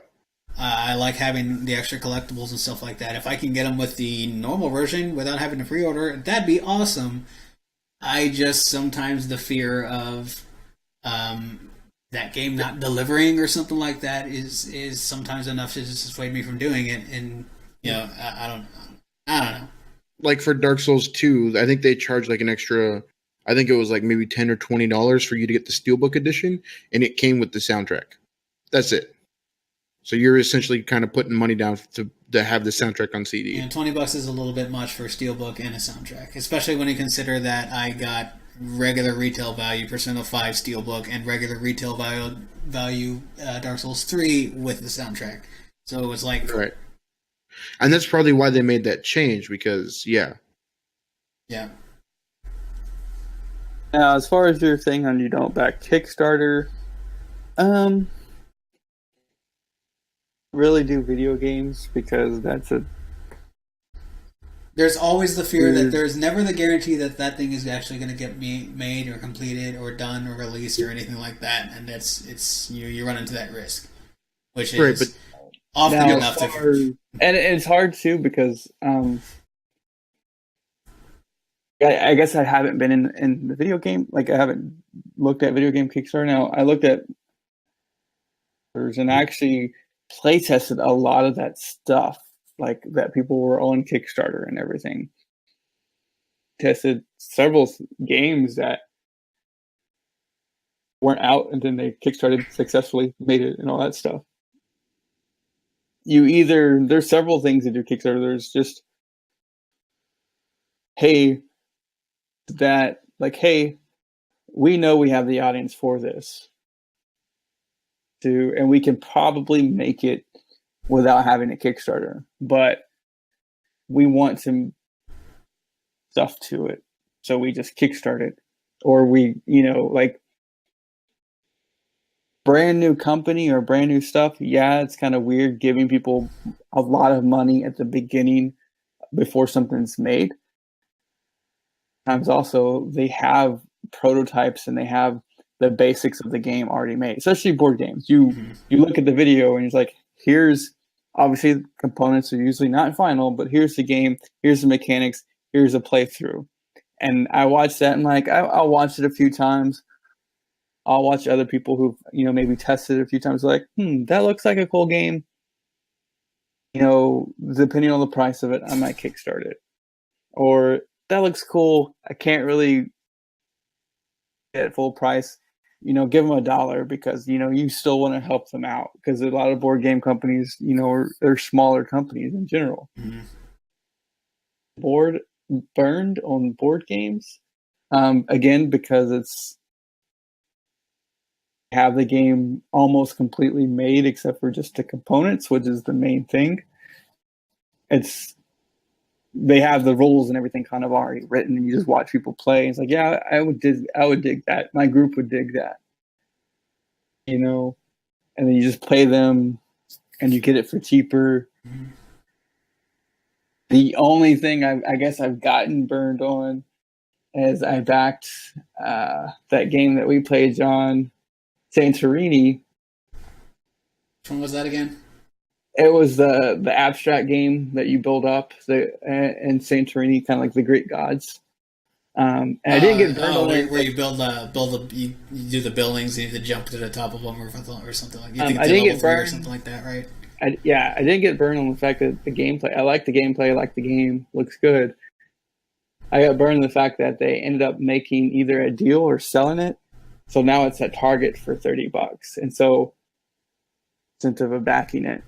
I like having the extra collectibles and stuff like that. If I can get them with the normal version without having to pre-order, that'd be awesome. I just sometimes the fear of that game not delivering or something like that is sometimes enough to just dissuade me from doing it. And I don't know. Like for Dark Souls 2, I think they charge like an extra, I think it was like maybe $10 or $20 for you to get the Steelbook edition, and it came with the soundtrack. That's it. So you're essentially kind of putting money down to have the soundtrack on CD. And $20 is a little bit much for a Steelbook and a soundtrack, especially when you consider that I got regular retail value Persona 5 Steelbook and regular retail value Dark Souls 3 with the soundtrack. So it was like... Right. And that's probably why they made that change, because, yeah. Yeah. Now, as far as your thing on you don't back Kickstarter, really do video games, because that's a... There's always the fear that there's never the guarantee that that thing is actually going to get made or completed or done or released or anything like that, and it's you run into that risk, which is right, but often enough to... And it's hard too, because I guess I haven't been in the video game, like I haven't looked at video game Kickstarter. Now I looked at and actually play tested a lot of that stuff, like that people were on Kickstarter and everything. Tested several games that weren't out, and then they Kickstarted successfully, made it, and all that stuff. There's several things to do Kickstarter. There's just, hey, we know we have the audience for this, and we can probably make it without having a Kickstarter, but we want some stuff to it, so we just Kickstart it. or like brand new company or brand new stuff. Yeah, it's kind of weird giving people a lot of money at the beginning before something's made. Sometimes also they have prototypes and they have the basics of the game already made, especially board games. You look at the video and it's like, here's obviously components are usually not final, but here's the game, here's the mechanics, here's a playthrough. And I watched that and like I'll watch it a few times. I'll watch other people who've maybe tested it a few times, like, that looks like a cool game. Depending on the price of it, I might kickstart it. Or that looks cool. I can't really get full price. Give them $1 because you still want to help them out, because a lot of board game companies, they're smaller companies in general. Burned on board games, again, because it's have the game almost completely made except for just the components, which is the main thing. They have the rules and everything kind of already written, and you just watch people play. It's like, yeah, I would dig that. My group would dig that. And then you just play them and you get it for cheaper. The only thing I guess I've gotten burned on is I backed that game that we played, John, Santorini. Which one was that again? It was the abstract game that you build up in Santorini, kind of like the Greek gods. And I didn't get burned on where you you do the buildings and you have to jump to the top of them or something like that. I didn't get burned or something like that, right? I didn't get burned on the fact that the gameplay. I like the gameplay. I like the game. Looks good. I got burned on the fact that they ended up making either a deal or selling it. So now it's at Target for $30, and so incentive of backing it,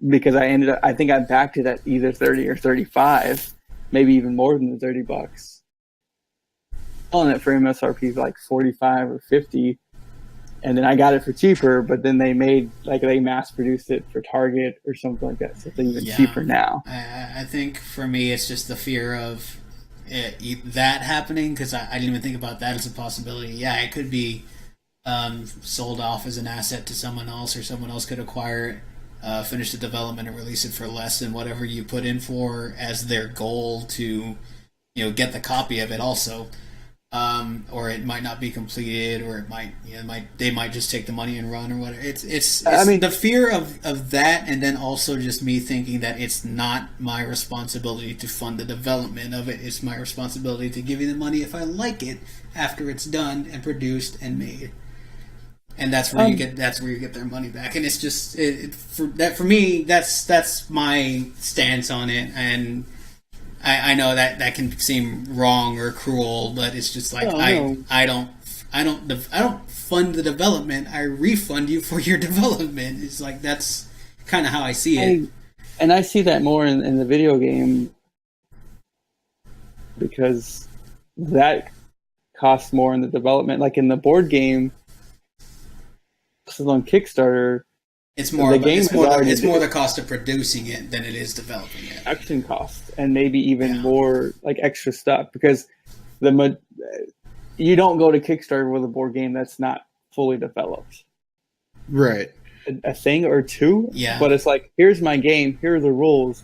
because I think I backed it at either 30 or 35, maybe even more than the $30. Selling it for MSRP like 45 or 50, and then I got it for cheaper. But then they mass produced it for Target or something like that, so it's even cheaper now. I think for me it's just the fear of that happening, because I didn't even think about that as a possibility. Yeah, it could be sold off as an asset to someone else, or someone else could acquire it, finish the development and release it for less than whatever you put in for as their goal to get the copy of it also. Or it might not be completed, or they might just take the money and run, or whatever. It's the fear of that, and then also just me thinking that it's not my responsibility to fund the development of it. It's my responsibility to give you the money if I like it after it's done and produced and made. And that's where you get their money back. And it's just for me, that's my stance on it. And I know that can seem wrong or cruel, but it's just like I don't fund the development. I refund you for your development. It's like that's kind of how I see it. And I see that more in the video game, because that costs more in the development. Like in the board game, this is on Kickstarter. It's more the cost of producing it than it is developing it. Production costs, and maybe even more like extra stuff, because you don't go to Kickstarter with a board game that's not fully developed. Right. A thing or two. Yeah. But it's like, here's my game, here are the rules.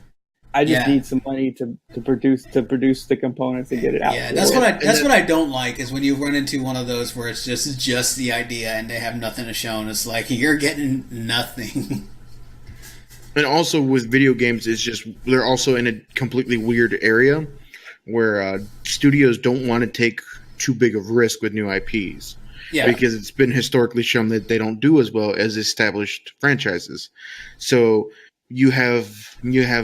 I just need some money to produce the components and get it out. Yeah, that's what I don't like, is when you run into one of those where it's just the idea and they have nothing to show, and it's like you're getting nothing. And also with video games, it's just they're also in a completely weird area where studios don't want to take too big of risk with new IPs. Yeah. Because it's been historically shown that they don't do as well as established franchises. So you have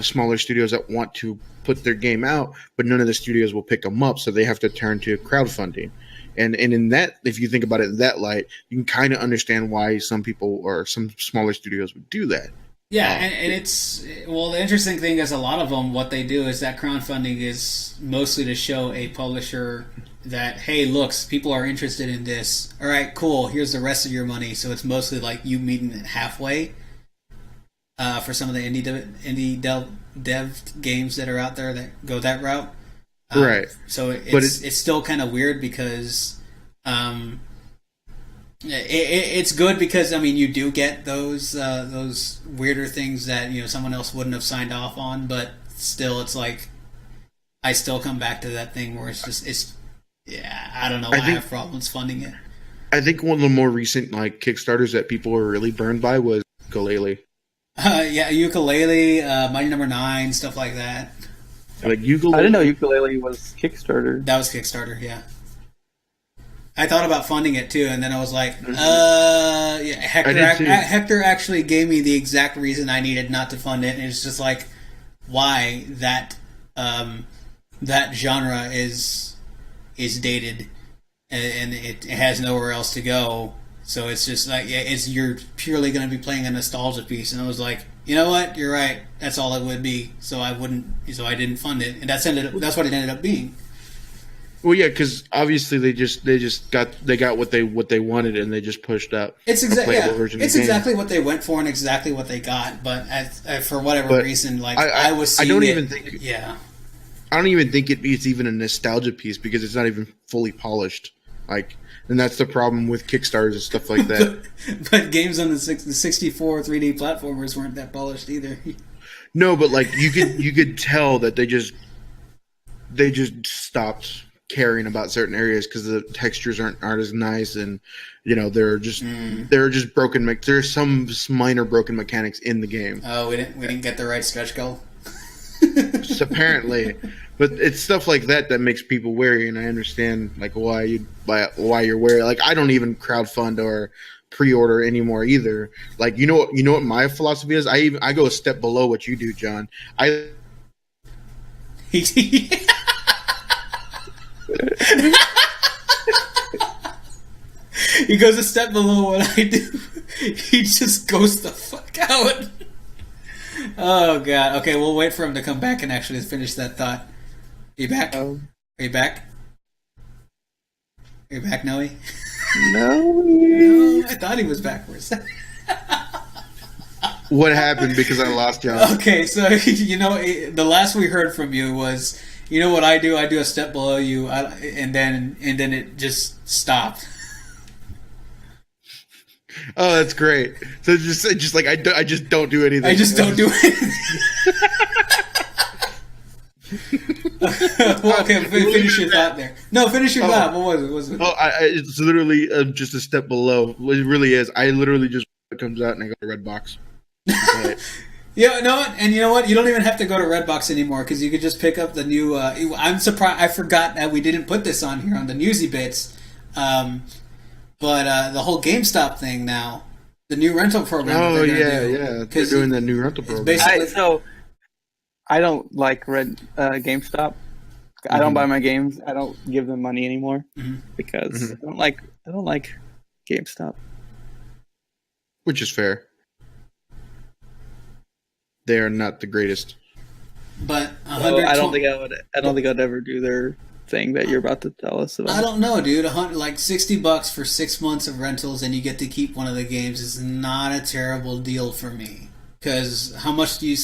smaller studios that want to put their game out, but none of the studios will pick them up, so they have to turn to crowdfunding. And in that, if you think about it in that light, you can kind of understand why some people or some smaller studios would do that. Yeah, and it's the interesting thing is a lot of them, what they do is that crowdfunding is mostly to show a publisher that, hey, looks, people are interested in this. All right, cool. Here's the rest of your money. So it's mostly like you meeting it halfway. For some of the indie dev games that are out there that go that route. Right. So it's still kind of weird, because It's good because I mean you do get those weirder things that someone else wouldn't have signed off on, but still it's like I still come back to that thing where I don't know why I have problems funding it. I think one of the more recent like Kickstarters that people were really burned by was Ukulele. Yeah, Ukulele, Mighty Number 9, stuff like that. Like Ukulele. I didn't know Ukulele was Kickstarter. That was Kickstarter, yeah. I thought about funding it too, and then I was like, yeah, Hector actually gave me the exact reason I needed not to fund it, and it's just like, why that genre is dated, and it has nowhere else to go. So it's just like you're purely going to be playing a nostalgia piece, and I was like, you know what, you're right. That's all it would be. So I didn't fund it, and that's what it ended up being. Well, yeah, because obviously they got what they wanted, and they just pushed up. It's exactly what they went for and exactly what they got. But for whatever reason, like I was seeing I don't even think it's even a nostalgia piece because it's not even fully polished. Like, and that's the problem with Kickstarters and stuff like that. but games on the 64 3D platformers weren't that polished either. No, but like you could tell that they just stopped caring about certain areas because the textures aren't as nice, and they're just broken. There's some minor broken mechanics in the game. Oh, we didn't get the right stretch goal. Apparently, but it's stuff like that makes people wary, and I understand like why you're wary. Like I don't even crowdfund or pre-order anymore either. Like you know what my philosophy is. I go a step below what you do, John. He goes a step below what I do. He just goes the fuck out. Oh god. Okay, we'll wait for him to come back and actually finish that thought. Are you back? Are you back? Are you back, Noe? No, I thought he was back for a second. What happened? Because I lost John. Okay, so the last we heard from you was, you know what I do? I do a step below you, and then it just stopped. Oh, that's great. So just like I just don't do anything. I just don't do anything. Well, okay, finish your thought there. No, finish your thought. What was it? It's literally just a step below. It really is. I literally just it comes out and I go to Redbox. Yeah, no, and you know what? You don't even have to go to Redbox anymore because you could just pick up the new. I'm surprised. I forgot that we didn't put this on here on the newsy bits. But the whole GameStop thing now, the new rental program. Oh yeah, they're doing the new rental program. So I don't like GameStop. I don't buy my games. I don't give them money anymore because I don't like GameStop. Which is fair. They are not the greatest. But I don't think I'd ever do their thing that you're about to tell us about. I don't know, dude. Like $60 for 6 months of rentals, and you get to keep one of the games is not a terrible deal for me. Because how much did you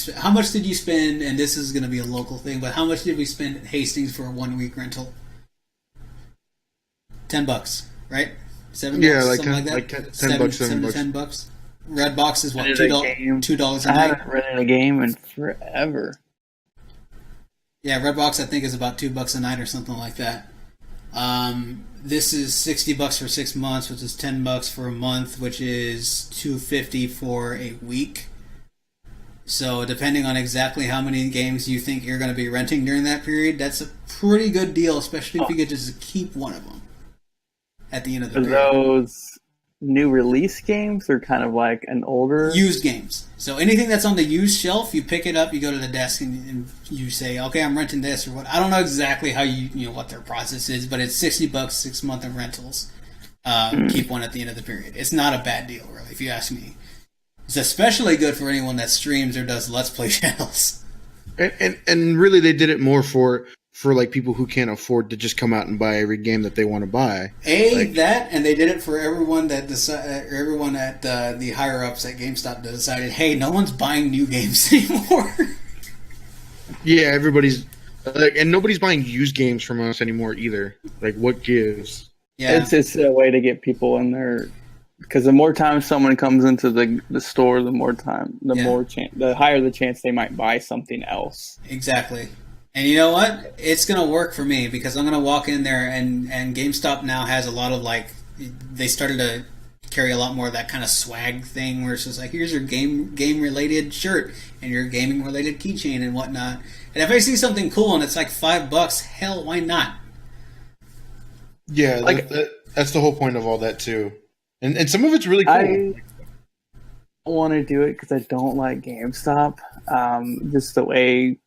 spend? And this is going to be a local thing, but how much did we spend at Hastings for a 1 week rental? $10, right? $7, yeah, like something like that. Like $10, $10. Redbox is what, $2 a night? I haven't rented a game in forever. Yeah, Redbox I think is about $2 a night or something like that. This is $60 for 6 months, which is $10 for a month, which is $250 for a week. So depending on exactly how many games you think you're going to be renting during that period, that's a pretty good deal, especially if you get to just keep one of them at the end of the period. Those new release games are kind of like an older used games. So anything that's on the used shelf, you pick it up, you go to the desk, and you say, "Okay, I'm renting this or what." I don't know exactly how what their process is, but it's $60 6 month of rentals. Keep one at the end of the period. It's not a bad deal, really, if you ask me. It's especially good for anyone that streams or does Let's Play channels. And really, they did it more for like people who can't afford to just come out and buy every game that they want to buy. That, and they did it for everyone that everyone at the higher ups at GameStop decided, hey, no one's buying new games anymore. Yeah, everybody's and nobody's buying used games from us anymore either. Like, what gives? Yeah. It's a way to get people in there, because the more time someone comes into the store, the more time, the higher the chance they might buy something else. Exactly. And you know what? It's gonna work for me because I'm gonna walk in there and GameStop now has a lot of like they started to carry a lot more of that kind of swag thing where it's just like here's your game related shirt and your gaming related keychain and whatnot. And if I see something cool and it's like $5, hell, why not? Yeah, Like, that's the whole point of all that too. And some of it's really cool. I don't want to do it because I don't like GameStop. Just the way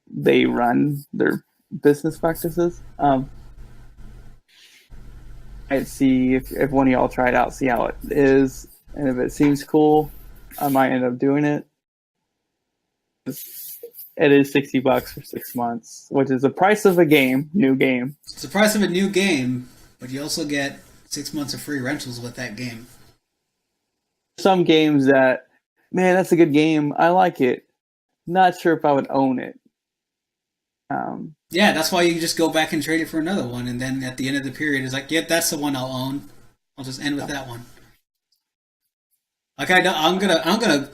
they run their business practices. I'd see if one of y'all try it out, see how it is, and if it seems cool, I might end up doing it. It is $60 for 6 months, which is the price of a new game. It's the price of a new game, but you also get 6 months of free rentals with that game. Some games that, man, that's a good game. I like it. Not sure if I would own it. Yeah, that's why you just go back and trade it for another one, and then at the end of the period, it's like, yep, that's the one I'll own. I'll just end with that one. Like I'm gonna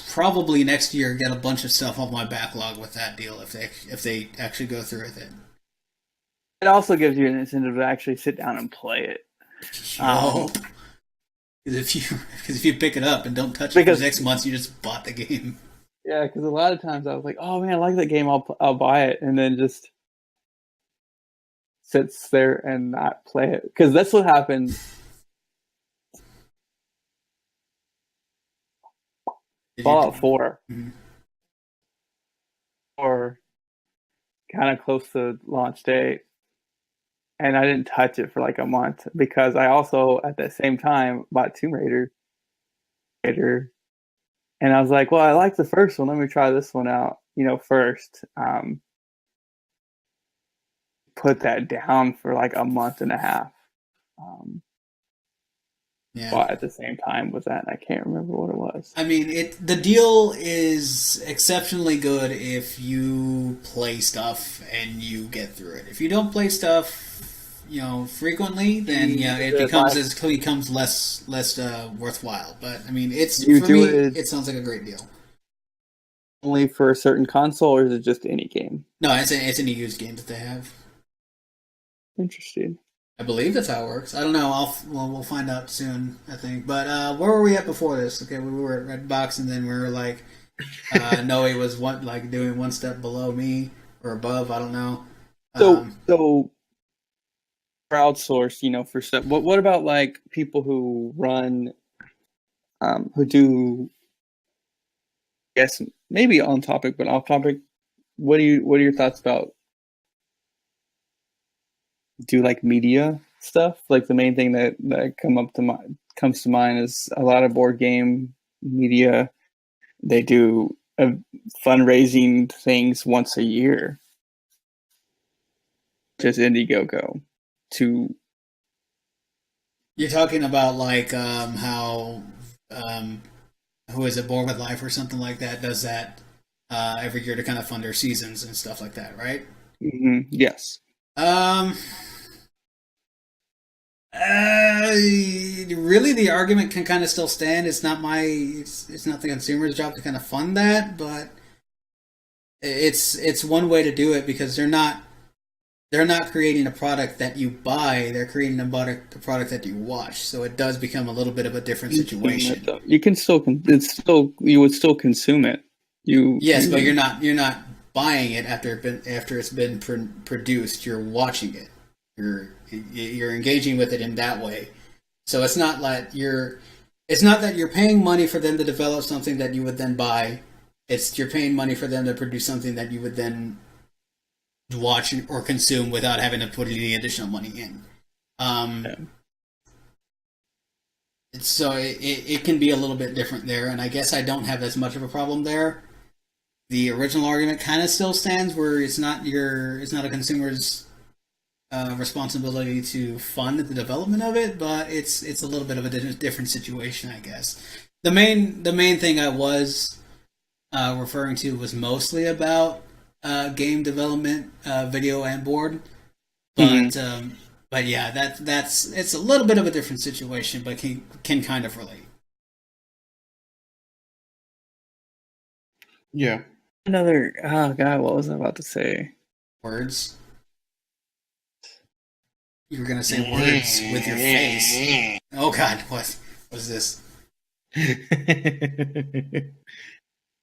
probably next year get a bunch of stuff off my backlog with that deal if they actually go through with it. It also gives you an incentive to actually sit down and play it. Because if you pick it up and don't touch it for 6 months, you just bought the game. Yeah, because a lot of times I was like, "Oh man, I like that game. I'll buy it," and then just sits there and not play it. Because that's what happened. Fallout 4, or kind of close to launch date, and I didn't touch it for like a month because I also at the same time bought Tomb Raider. And I was like, well, I like the first one. Let me try this one out, first. Put that down for like a month and a half. But at the same time with that, I can't remember what it was. I mean, the deal is exceptionally good if you play stuff and you get through it. If you don't play stuff, frequently, then it becomes less worthwhile. But I mean, it sounds like a great deal. Only for a certain console, or is it just any game? No, it's any used game that they have. Interesting. I believe that's how it works. I don't know. We'll find out soon, I think. But where were we at before this? Okay, we were at Redbox, and then we were like, Noe was doing one step below me or above. I don't know. So crowdsource, for stuff. What about like people who run, who do? I guess maybe on topic, but off topic. What are your thoughts about? Do like media stuff? Like the main thing that comes to mind is a lot of board game media. They do fundraising things once a year. Just Indiegogo. You're talking about like how who is it, Board with Life or something like that does that every year to kind of fund their seasons and stuff like that, right? Mm-hmm. Yes. Really, the argument can kind of still stand. It's not the consumer's job to kind of fund that, but it's one way to do it because they're not creating a product that you buy. They're creating a product that you watch. So it does become a little bit of a different situation. You can still, you would still consume it. But you're not buying it after it's been produced. You're watching it. You're engaging with it in that way. So it's not that you're paying money for them to develop something that you would then buy. You're paying money for them to produce something that you would then watch or consume without having to put any additional money in. So it can be a little bit different there, and I guess I don't have as much of a problem there. The original argument kind of still stands where it's not a consumer's responsibility to fund the development of it, but it's a little bit of a different situation, I guess. The main thing I was referring to was mostly about game development, video and board, but But yeah, it's a little bit of a different situation, but can kind of relate. Yeah. Oh god, what was I about to say? Words. You were gonna say words with your face. Oh god, what was this?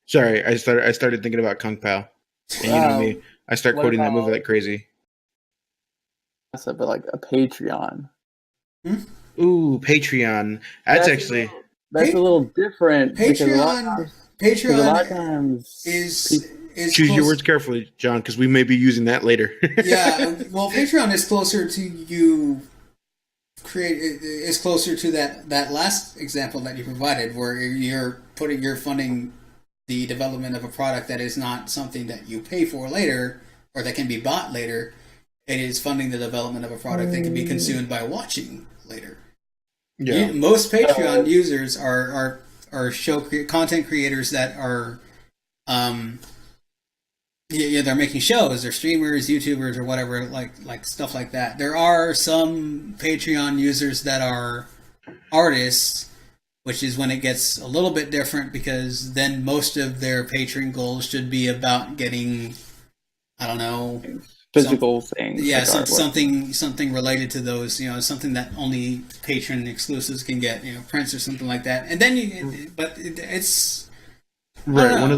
Sorry, I started thinking about Kung Pao. And you know me, I start quoting that movie like crazy. But like a Patreon. Ooh, Patreon. That's actually a little different. Patreon a lot of times is choose your words carefully, John, because we may be using that later. Yeah, well, Patreon is closer to you. Is closer to that last example that you provided, where you're funding the development of a product that is not something that you pay for later or that can be bought later. It is funding the development of a product that can be consumed by watching later. Yeah, most Patreon users are content creators that are, they're making shows, they're streamers, YouTubers, or whatever, like stuff like that. There are some Patreon users that are artists, which is when it gets a little bit different, because then most of their Patreon goals should be about getting, I don't know, physical things. Yeah, something related to those, something that only Patreon exclusives can get, prints or something like that. And then it's right. One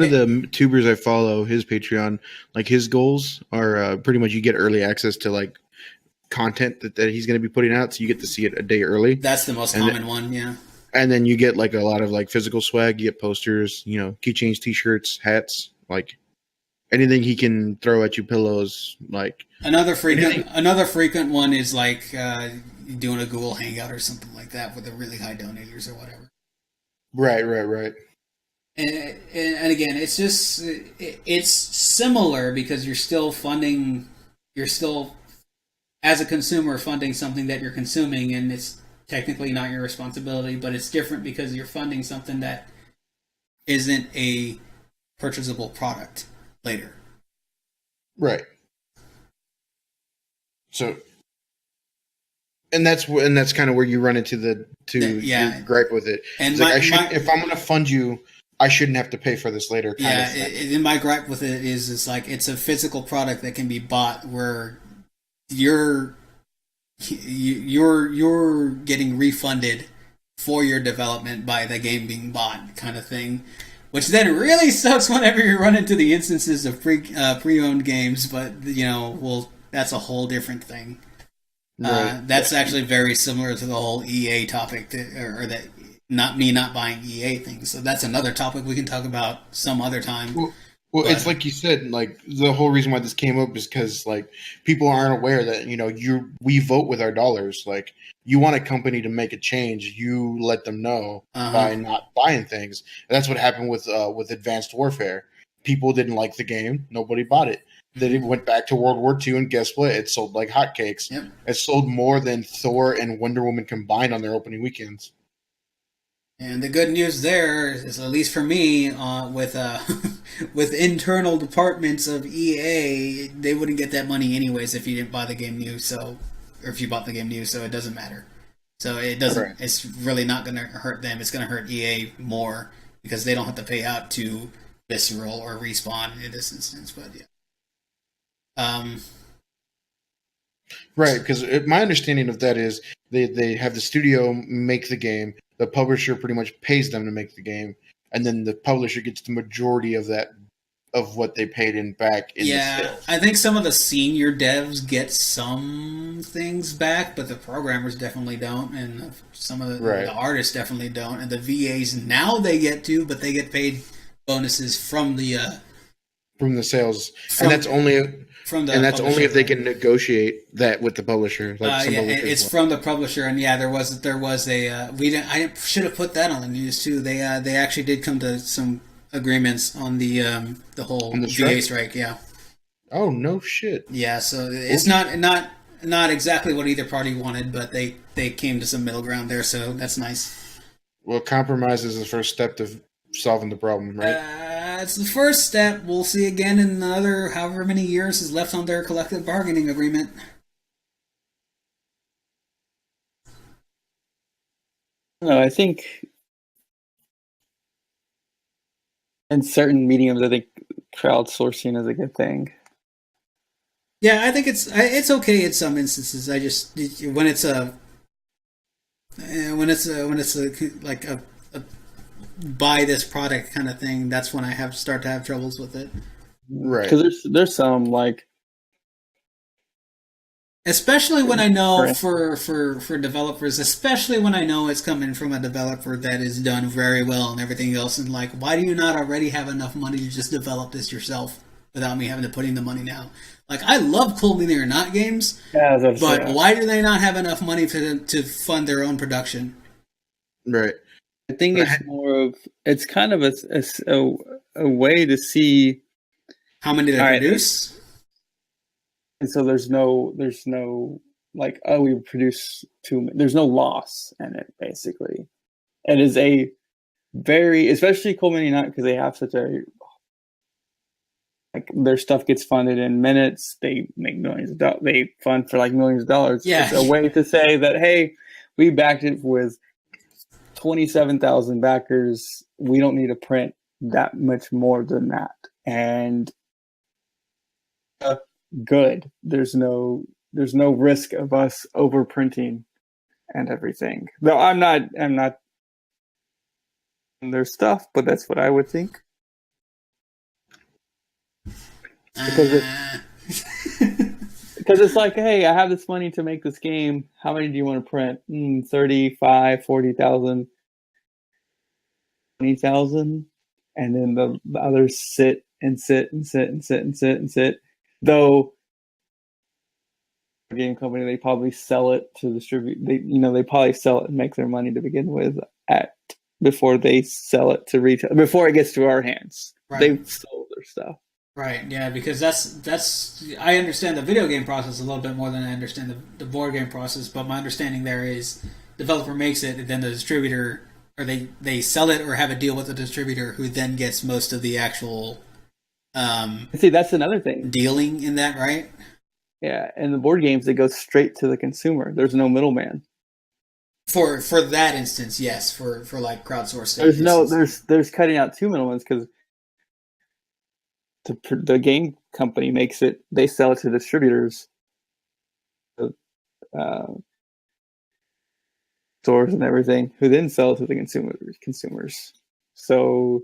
of the tubers I follow, his Patreon, like his goals are pretty much you get early access to like content that he's going to be putting out, so you get to see it a day early. That's the most common one, yeah. And then you get like a lot of like physical swag. You get posters, keychains, T-shirts, hats, like anything he can throw at you, pillows, like another frequent one is like doing a Google Hangout or something like that with the really high donators or whatever. Right. And again, it's just it's similar because you're still as a consumer funding something that you're consuming, and it's technically not your responsibility, but it's different because you're funding something that isn't a purchasable product later. Right. So, and that's kind of where you run into the gripe with it. And if I'm going to fund you, I shouldn't have to pay for this later. And my gripe with it is like it's a physical product that can be bought where you're getting refunded for your development by the game being bought, kind of thing. Which then really sucks whenever you run into the instances of pre-owned games, but that's a whole different thing. Right. That's actually very similar to the whole EA topic, or that not buying EA things. So that's another topic we can talk about some other time. Well, it's like you said, like the whole reason why this came up is because like people aren't aware that we vote with our dollars. Like you want a company to make a change, you let them know by not buying things. And that's what happened with Advanced Warfare. People didn't like the game, nobody bought it. Then it went back to World War II, and guess what? It sold like hotcakes. Yep. It sold more than Thor and Wonder Woman combined on their opening weekends. And the good news there is, at least for me, with with internal departments of EA, they wouldn't get that money anyways if you didn't buy the game new. Or if you bought the game new, so it doesn't matter. So it doesn't. Right. It's really not going to hurt them. It's going to hurt EA more because they don't have to pay out to Visceral or Respawn in this instance. But yeah. Right, because my understanding of that is they have the studio make the game. The publisher pretty much pays them to make the game, and then the publisher gets the majority of that, of what they paid in back in the sales. I think some of the senior devs get some things back, but the programmers definitely don't, and some of the artists definitely don't, and the VAs now they get to, but they get paid bonuses from the sales, and that's only. Only if they can negotiate that with the publisher. It's from the publisher, and there was a I should have put that on the news too. They actually did come to some agreements on the whole VA strike. Yeah. Oh no shit. Yeah, so it's not exactly what either party wanted, but they came to some middle ground there, so that's nice. Well, compromise is the first step to solving the problem, right? It's the first step. We'll see again in another however many years is left on their collective bargaining agreement. No, I think in certain mediums, I think crowdsourcing is a good thing. Yeah, I think it's okay in some instances. I just when it's a like a buy this product kind of thing, that's when I start to have troubles with it. Right. Because there's some like, especially when I know for developers, especially when I know it's coming from a developer that is done very well and everything else, and like, why do you not already have enough money to just develop this yourself without me having to put in the money now? Like, I love Cool Mini or Not games, but why do they not have enough money to fund their own production? Right. I think it's more of, it's kind of a way to see how many they produce. And so there's no like, oh, we produce there's no loss in it, basically. It is a very, especially Cool Mini Not, because they have such a, like, their stuff gets funded in minutes. They make millions of dollars. They fund for like millions of dollars. Yeah. It's a way to say that, hey, we backed it with 27,000 backers. We don't need to print that much more than that. And good. There's no risk of us overprinting and everything. Though I'm not in their stuff, but that's what I would think. Because it's like, hey, I have this money to make this game. How many do you want to print? 35, 40,000, 20,000. And then the others sit. Though game company, they probably sell it to distribute. They probably sell it and make their money to begin with before they sell it to retail, before it gets to our hands. Right. They've sold their stuff. Right, yeah, because that's I understand the video game process a little bit more than I understand the board game process, but my understanding there is developer makes it, and then the distributor, or they sell it or have a deal with the distributor who then gets most of the actual see, that's another thing. Dealing in that, right? Yeah, in the board games, it goes straight to the consumer. There's no middleman. For that instance, yes. For like crowdsourcing, there's cutting out two middlemen, because the game company makes it. They sell it to distributors, stores and everything, who then sell it to the consumers. So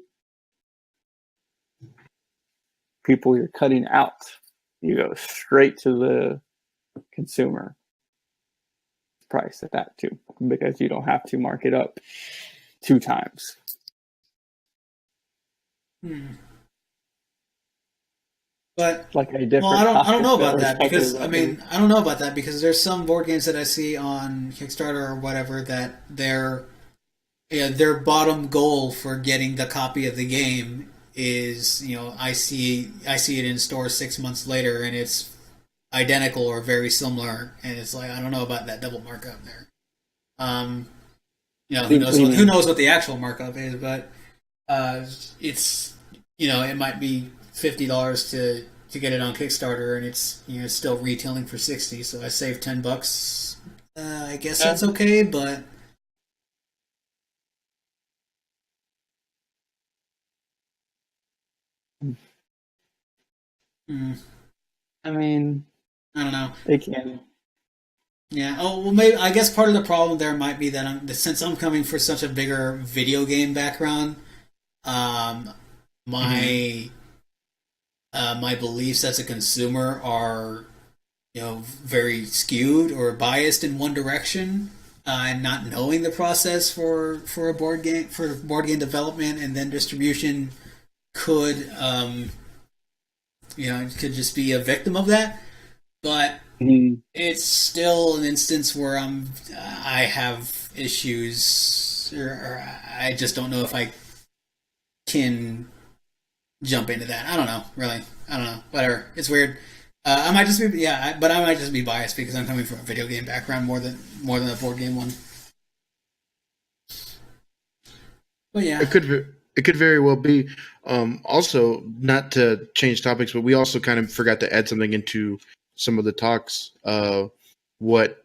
people you're cutting out, you go straight to the consumer price at that too, because you don't have to mark it up 2 times. But like a different. Well, I don't know about that, because I don't know about that, because there's some board games that I see on Kickstarter or whatever that their bottom goal for getting the copy of the game is, I see it in stores 6 months later and it's identical or very similar, and it's like, I don't know about that double markup there. Who knows what the actual markup is, but it's, it might be $50 to get it on Kickstarter, and it's still retailing for $60, so I saved $10. I guess that's okay, but I mean, I don't know. They can. Yeah. Oh, well, maybe I guess part of the problem there might be that since I'm coming from such a bigger video game background, my beliefs as a consumer are, very skewed or biased in one direction, and not knowing the process for board game development and then distribution could could just be a victim of that. But it's still an instance where I have issues, or I just don't know if I can jump into that. I don't know, really. I don't know. Whatever. It's weird. I might just be biased because I'm coming from a video game background more than a board game one. But yeah, it could very well be. Also, not to change topics, but we also kind of forgot to add something into some of the talks. What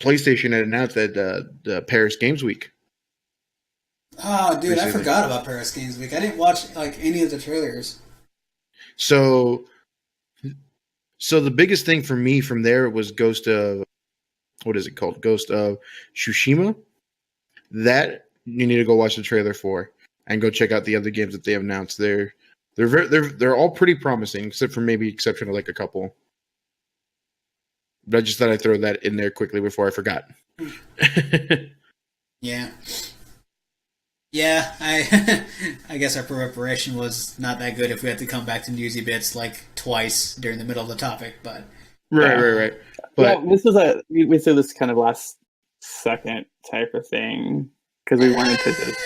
PlayStation had announced that the Paris Games Week. Oh, dude, I forgot about Paris Games Week. I didn't watch like any of the trailers. So the biggest thing for me from there was Ghost of, what is it called? Ghost of Tsushima. That you need to go watch the trailer for, and go check out the other games that they have announced. They're all pretty promising, except for maybe exception of like a couple. But I just thought I'd throw that in there quickly before I forgot. Yeah. Yeah, I guess our preparation was not that good if we had to come back to newsy bits like twice during the middle of the topic, but... Right. But this was we said this kind of last second type of thing, because we wanted to just...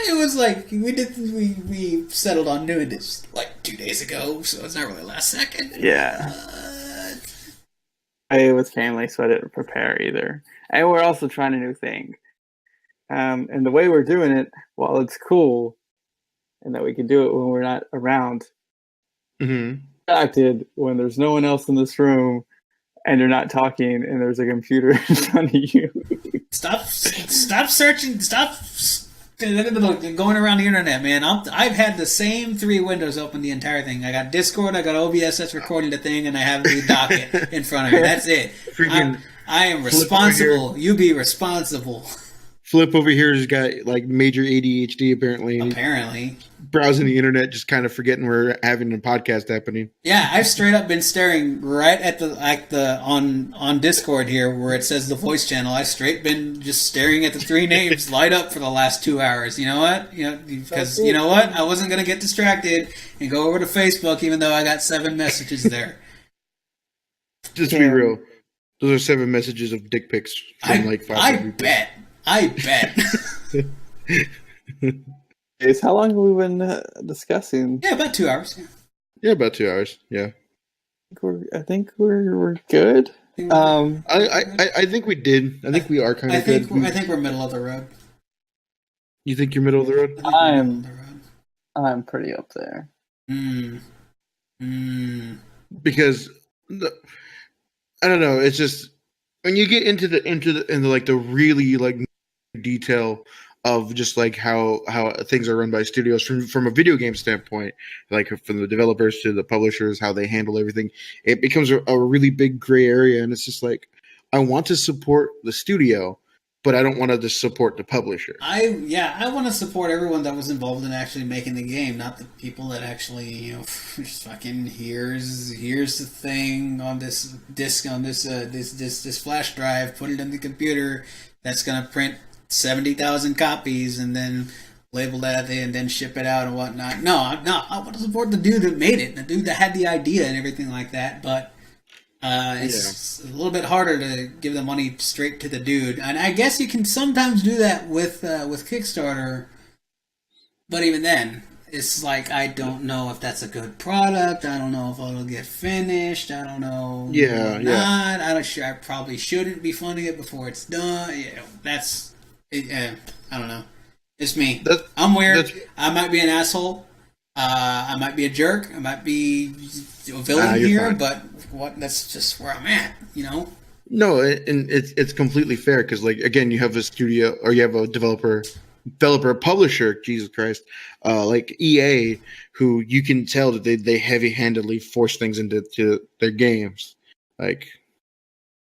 It was like, we settled on doing this like 2 days ago, so it's not really last second. Yeah. I was family, so I didn't prepare either. And we're also trying a new thing. And the way we're doing it, while it's cool, and that we can do it when we're not around, acted when there's no one else in this room, and you're not talking, and there's a computer in front of you. Stop searching. Stop going around the internet, man. I've had the same 3 windows open the entire thing. I got Discord, I got OBS that's recording the thing, and I have the docket in front of me. That's it. I am responsible. You be responsible. Flip over here has got like major ADHD apparently. Browsing the internet, just kind of forgetting we're having a podcast happening. Yeah, I've straight up been staring right at the on Discord here where it says the voice channel. I've straight been just staring at the 3 names light up for the last 2 hours. You know what? Because you know what? I wasn't gonna get distracted and go over to Facebook, even though I got 7 messages there. Just be real. Those are 7 messages of dick pics from like 5 people. I bet. How long have we been discussing? Yeah, about 2 hours. Yeah, about 2 hours. Yeah. I think we're good. I think we did. I think we are kind of good. I think we're middle of the road. You think you're middle of the road? I'm pretty up there. Because I don't know. It's just when you get into the really like detail of just like how things are run by studios from a video game standpoint, like from the developers to the publishers, how they handle everything, it becomes a really big gray area. And it's just like, I want to support the studio, but I don't want to just support the publisher. I want to support everyone that was involved in actually making the game, not the people that actually, just fucking here's the thing on this disc, on this flash drive, put it in the computer, that's gonna print 70,000 copies and then label that and then ship it out and whatnot. No, I want to support the dude that made it, the dude that had the idea and everything like that. But it's a little bit harder to give the money straight to the dude, and I guess you can sometimes do that with Kickstarter. But even then, it's like, I don't know if that's a good product. I don't know if it'll get finished. I don't know. I probably shouldn't be funding it before it's done. I don't know. It's me. I'm weird. I might be an asshole. I might be a jerk. I might be a villain here, fine. But that's just where I'm at, No, and it's completely fair because, like, again, you have a studio or you have a developer, publisher, Jesus Christ, like EA, who you can tell that they heavy-handedly force things into their games, like.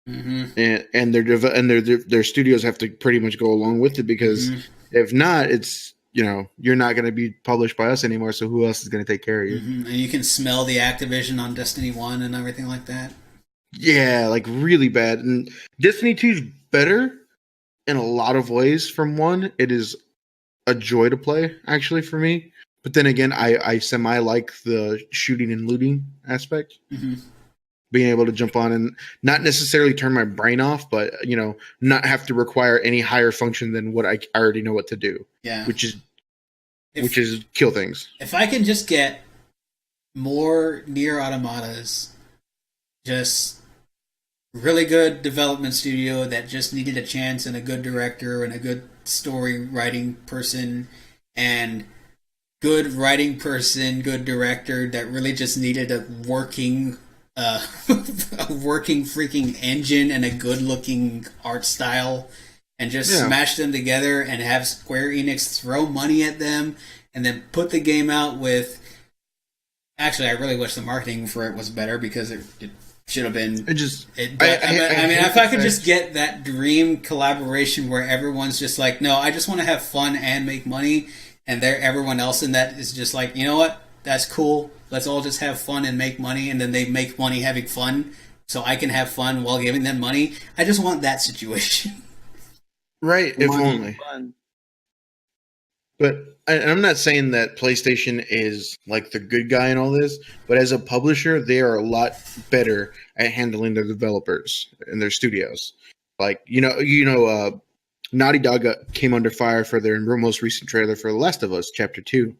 And their studios have to pretty much go along with it because if not, it's you're not going to be published by us anymore. So who else is going to take care of you? And you can smell the Activision on Destiny 1 and everything like that. Yeah, like really bad. And Destiny 2 is better in a lot of ways. From 1, it is a joy to play actually for me. But then again, I semi like the shooting and looting aspect. Being able to jump on and not necessarily turn my brain off, but not have to require any higher function than what I already know what to do. Yeah, which is kill things. If I can just get more Nier Automatas, just really good development studio that just needed a chance and a good director and a good story writing person and good writing person, good director that really just needed a working a working freaking engine and a good looking art style, and just smash them together and have Square Enix throw money at them and then put the game out with. Actually, I really wish the marketing for it was better because it should have been. If I could just get that dream collaboration where everyone's just like, no, I just want to have fun and make money, and everyone else in that is just like, you know what, that's cool. Let's all just have fun and make money, and then they make money having fun, so I can have fun while giving them money. I just want that situation. Right, if only. Fun. But I'm not saying that PlayStation is like the good guy in all this, but as a publisher, they are a lot better at handling their developers and their studios. Like, Naughty Dog came under fire for their most recent trailer for The Last of Us Chapter 2.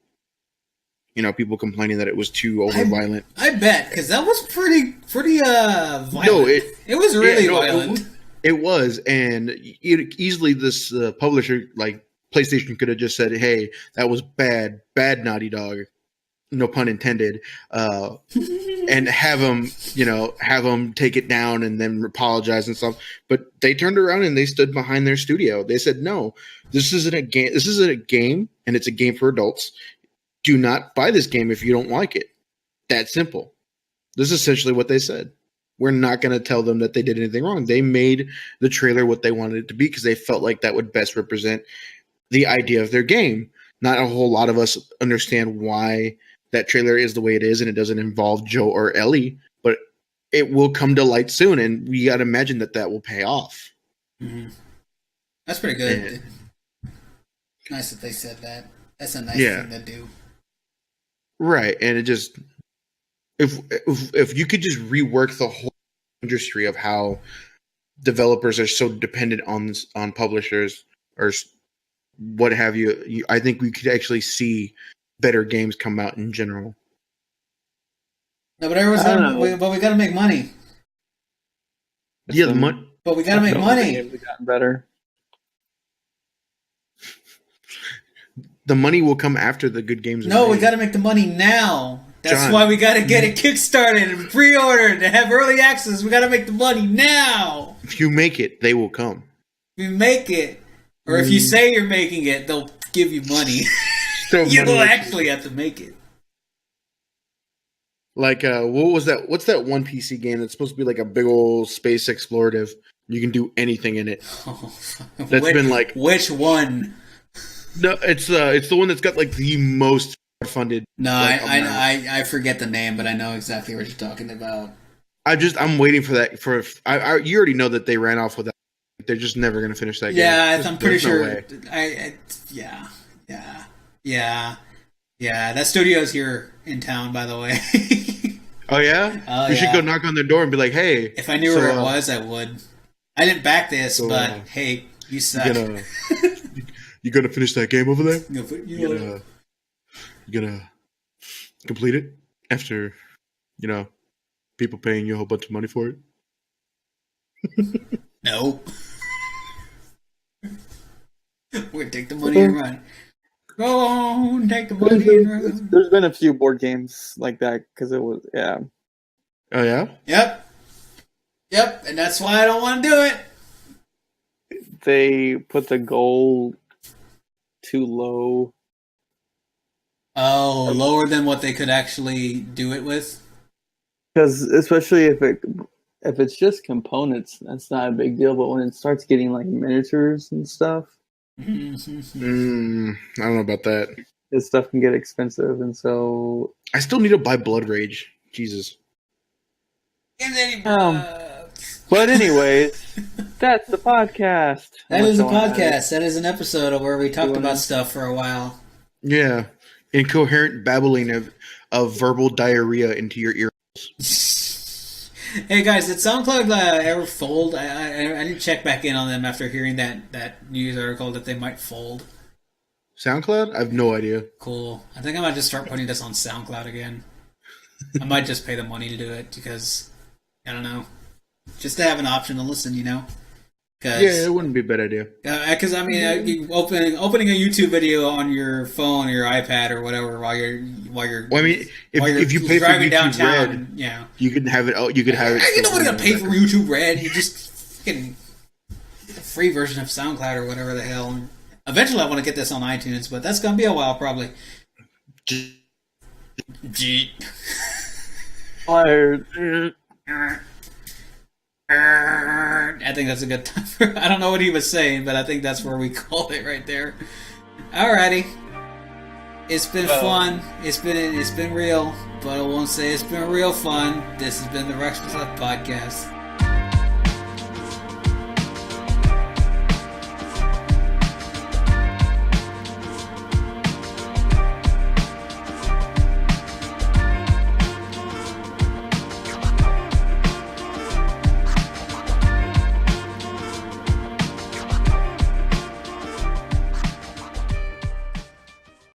People complaining that it was too over-violent. I bet, because that was pretty violent. No, it was really violent. It was, and easily this publisher, like, PlayStation could have just said, hey, that was bad Naughty Dog, no pun intended, and have them take it down and then apologize and stuff. But they turned around and they stood behind their studio. They said, no, this isn't a game. This isn't a game, and it's a game for adults. Do not buy this game if you don't like it. That simple. This is essentially what they said. We're not going to tell them that they did anything wrong. They made the trailer what they wanted it to be because they felt like that would best represent the idea of their game. Not a whole lot of us understand why that trailer is the way it is, and it doesn't involve Joe or Ellie, but it will come to light soon, and we got to imagine that will pay off. Mm-hmm. That's pretty good. Nice that they said that. That's a nice thing to do. Right, and it just if you could just rework the whole industry of how developers are so dependent on publishers or what have you, I think we could actually see better games come out in general. No, but we got to make money. Yeah, the money. But we got to make money. Games have gotten better. The money will come after the good games. No, we got to make the money now. That's why we got to get it kickstarted and pre-ordered and have early access. We got to make the money now. If you make it, they will come. If you make it, or if you say you're making it, they'll give you money. You will actually have to make it. Like, what was that? What's that one PC game that's supposed to be like a big old space explorative? You can do anything in it. Been like, which one? No, it's the one that's got like the most funded. No, I forget the name, but I know exactly what you're talking about. I'm waiting for that. You already know that they ran off with that. They're just never going to finish that game. Yeah, I'm pretty sure. Yeah. That studio's here in town, by the way. Oh yeah? We should go knock on their door and be like, "Hey." If I knew where it was, I would. I didn't back this, but hey, you suck. You gonna finish that game over there? You gonna complete it after people paying you a whole bunch of money for it? No. We're gonna take the money and run. Go on, take the money and run. There's been a few board games like that because it was Oh yeah. Yep, and that's why I don't want to do it. They put the goal too low. Oh, lower than what they could actually do it with? Because especially if it's just components, that's not a big deal. But when it starts getting like miniatures and stuff, I don't know about that. This stuff can get expensive, and so I still need to buy Blood Rage. Jesus. But anyways, that's the podcast. That is a podcast. That is an episode where we talked about stuff for a while. Yeah. Incoherent babbling of verbal diarrhea into your ears. Hey guys, did SoundCloud ever fold? I didn't check back in on them after hearing that news article that they might fold. SoundCloud? I have no idea. Cool. I think I might just start putting this on SoundCloud again. I might just pay the money to do it because, I don't know, just to have an option to listen, Yeah, it wouldn't be a bad idea. Because opening a YouTube video on your phone or your iPad or whatever while you're. Well, I mean, if you pay for YouTube downtown, Red, yeah, you can have it. You could have it. You know what? Gonna pay for YouTube Red. You just fucking get the free version of SoundCloud or whatever the hell. Eventually, I want to get this on iTunes, but that's gonna be a while probably. I think that's a good time for, I don't know what he was saying, but I think that's where we call it right there. Alrighty. It's been fun. It's been real, but I won't say it's been real fun. This has been the Rektfast Club podcast.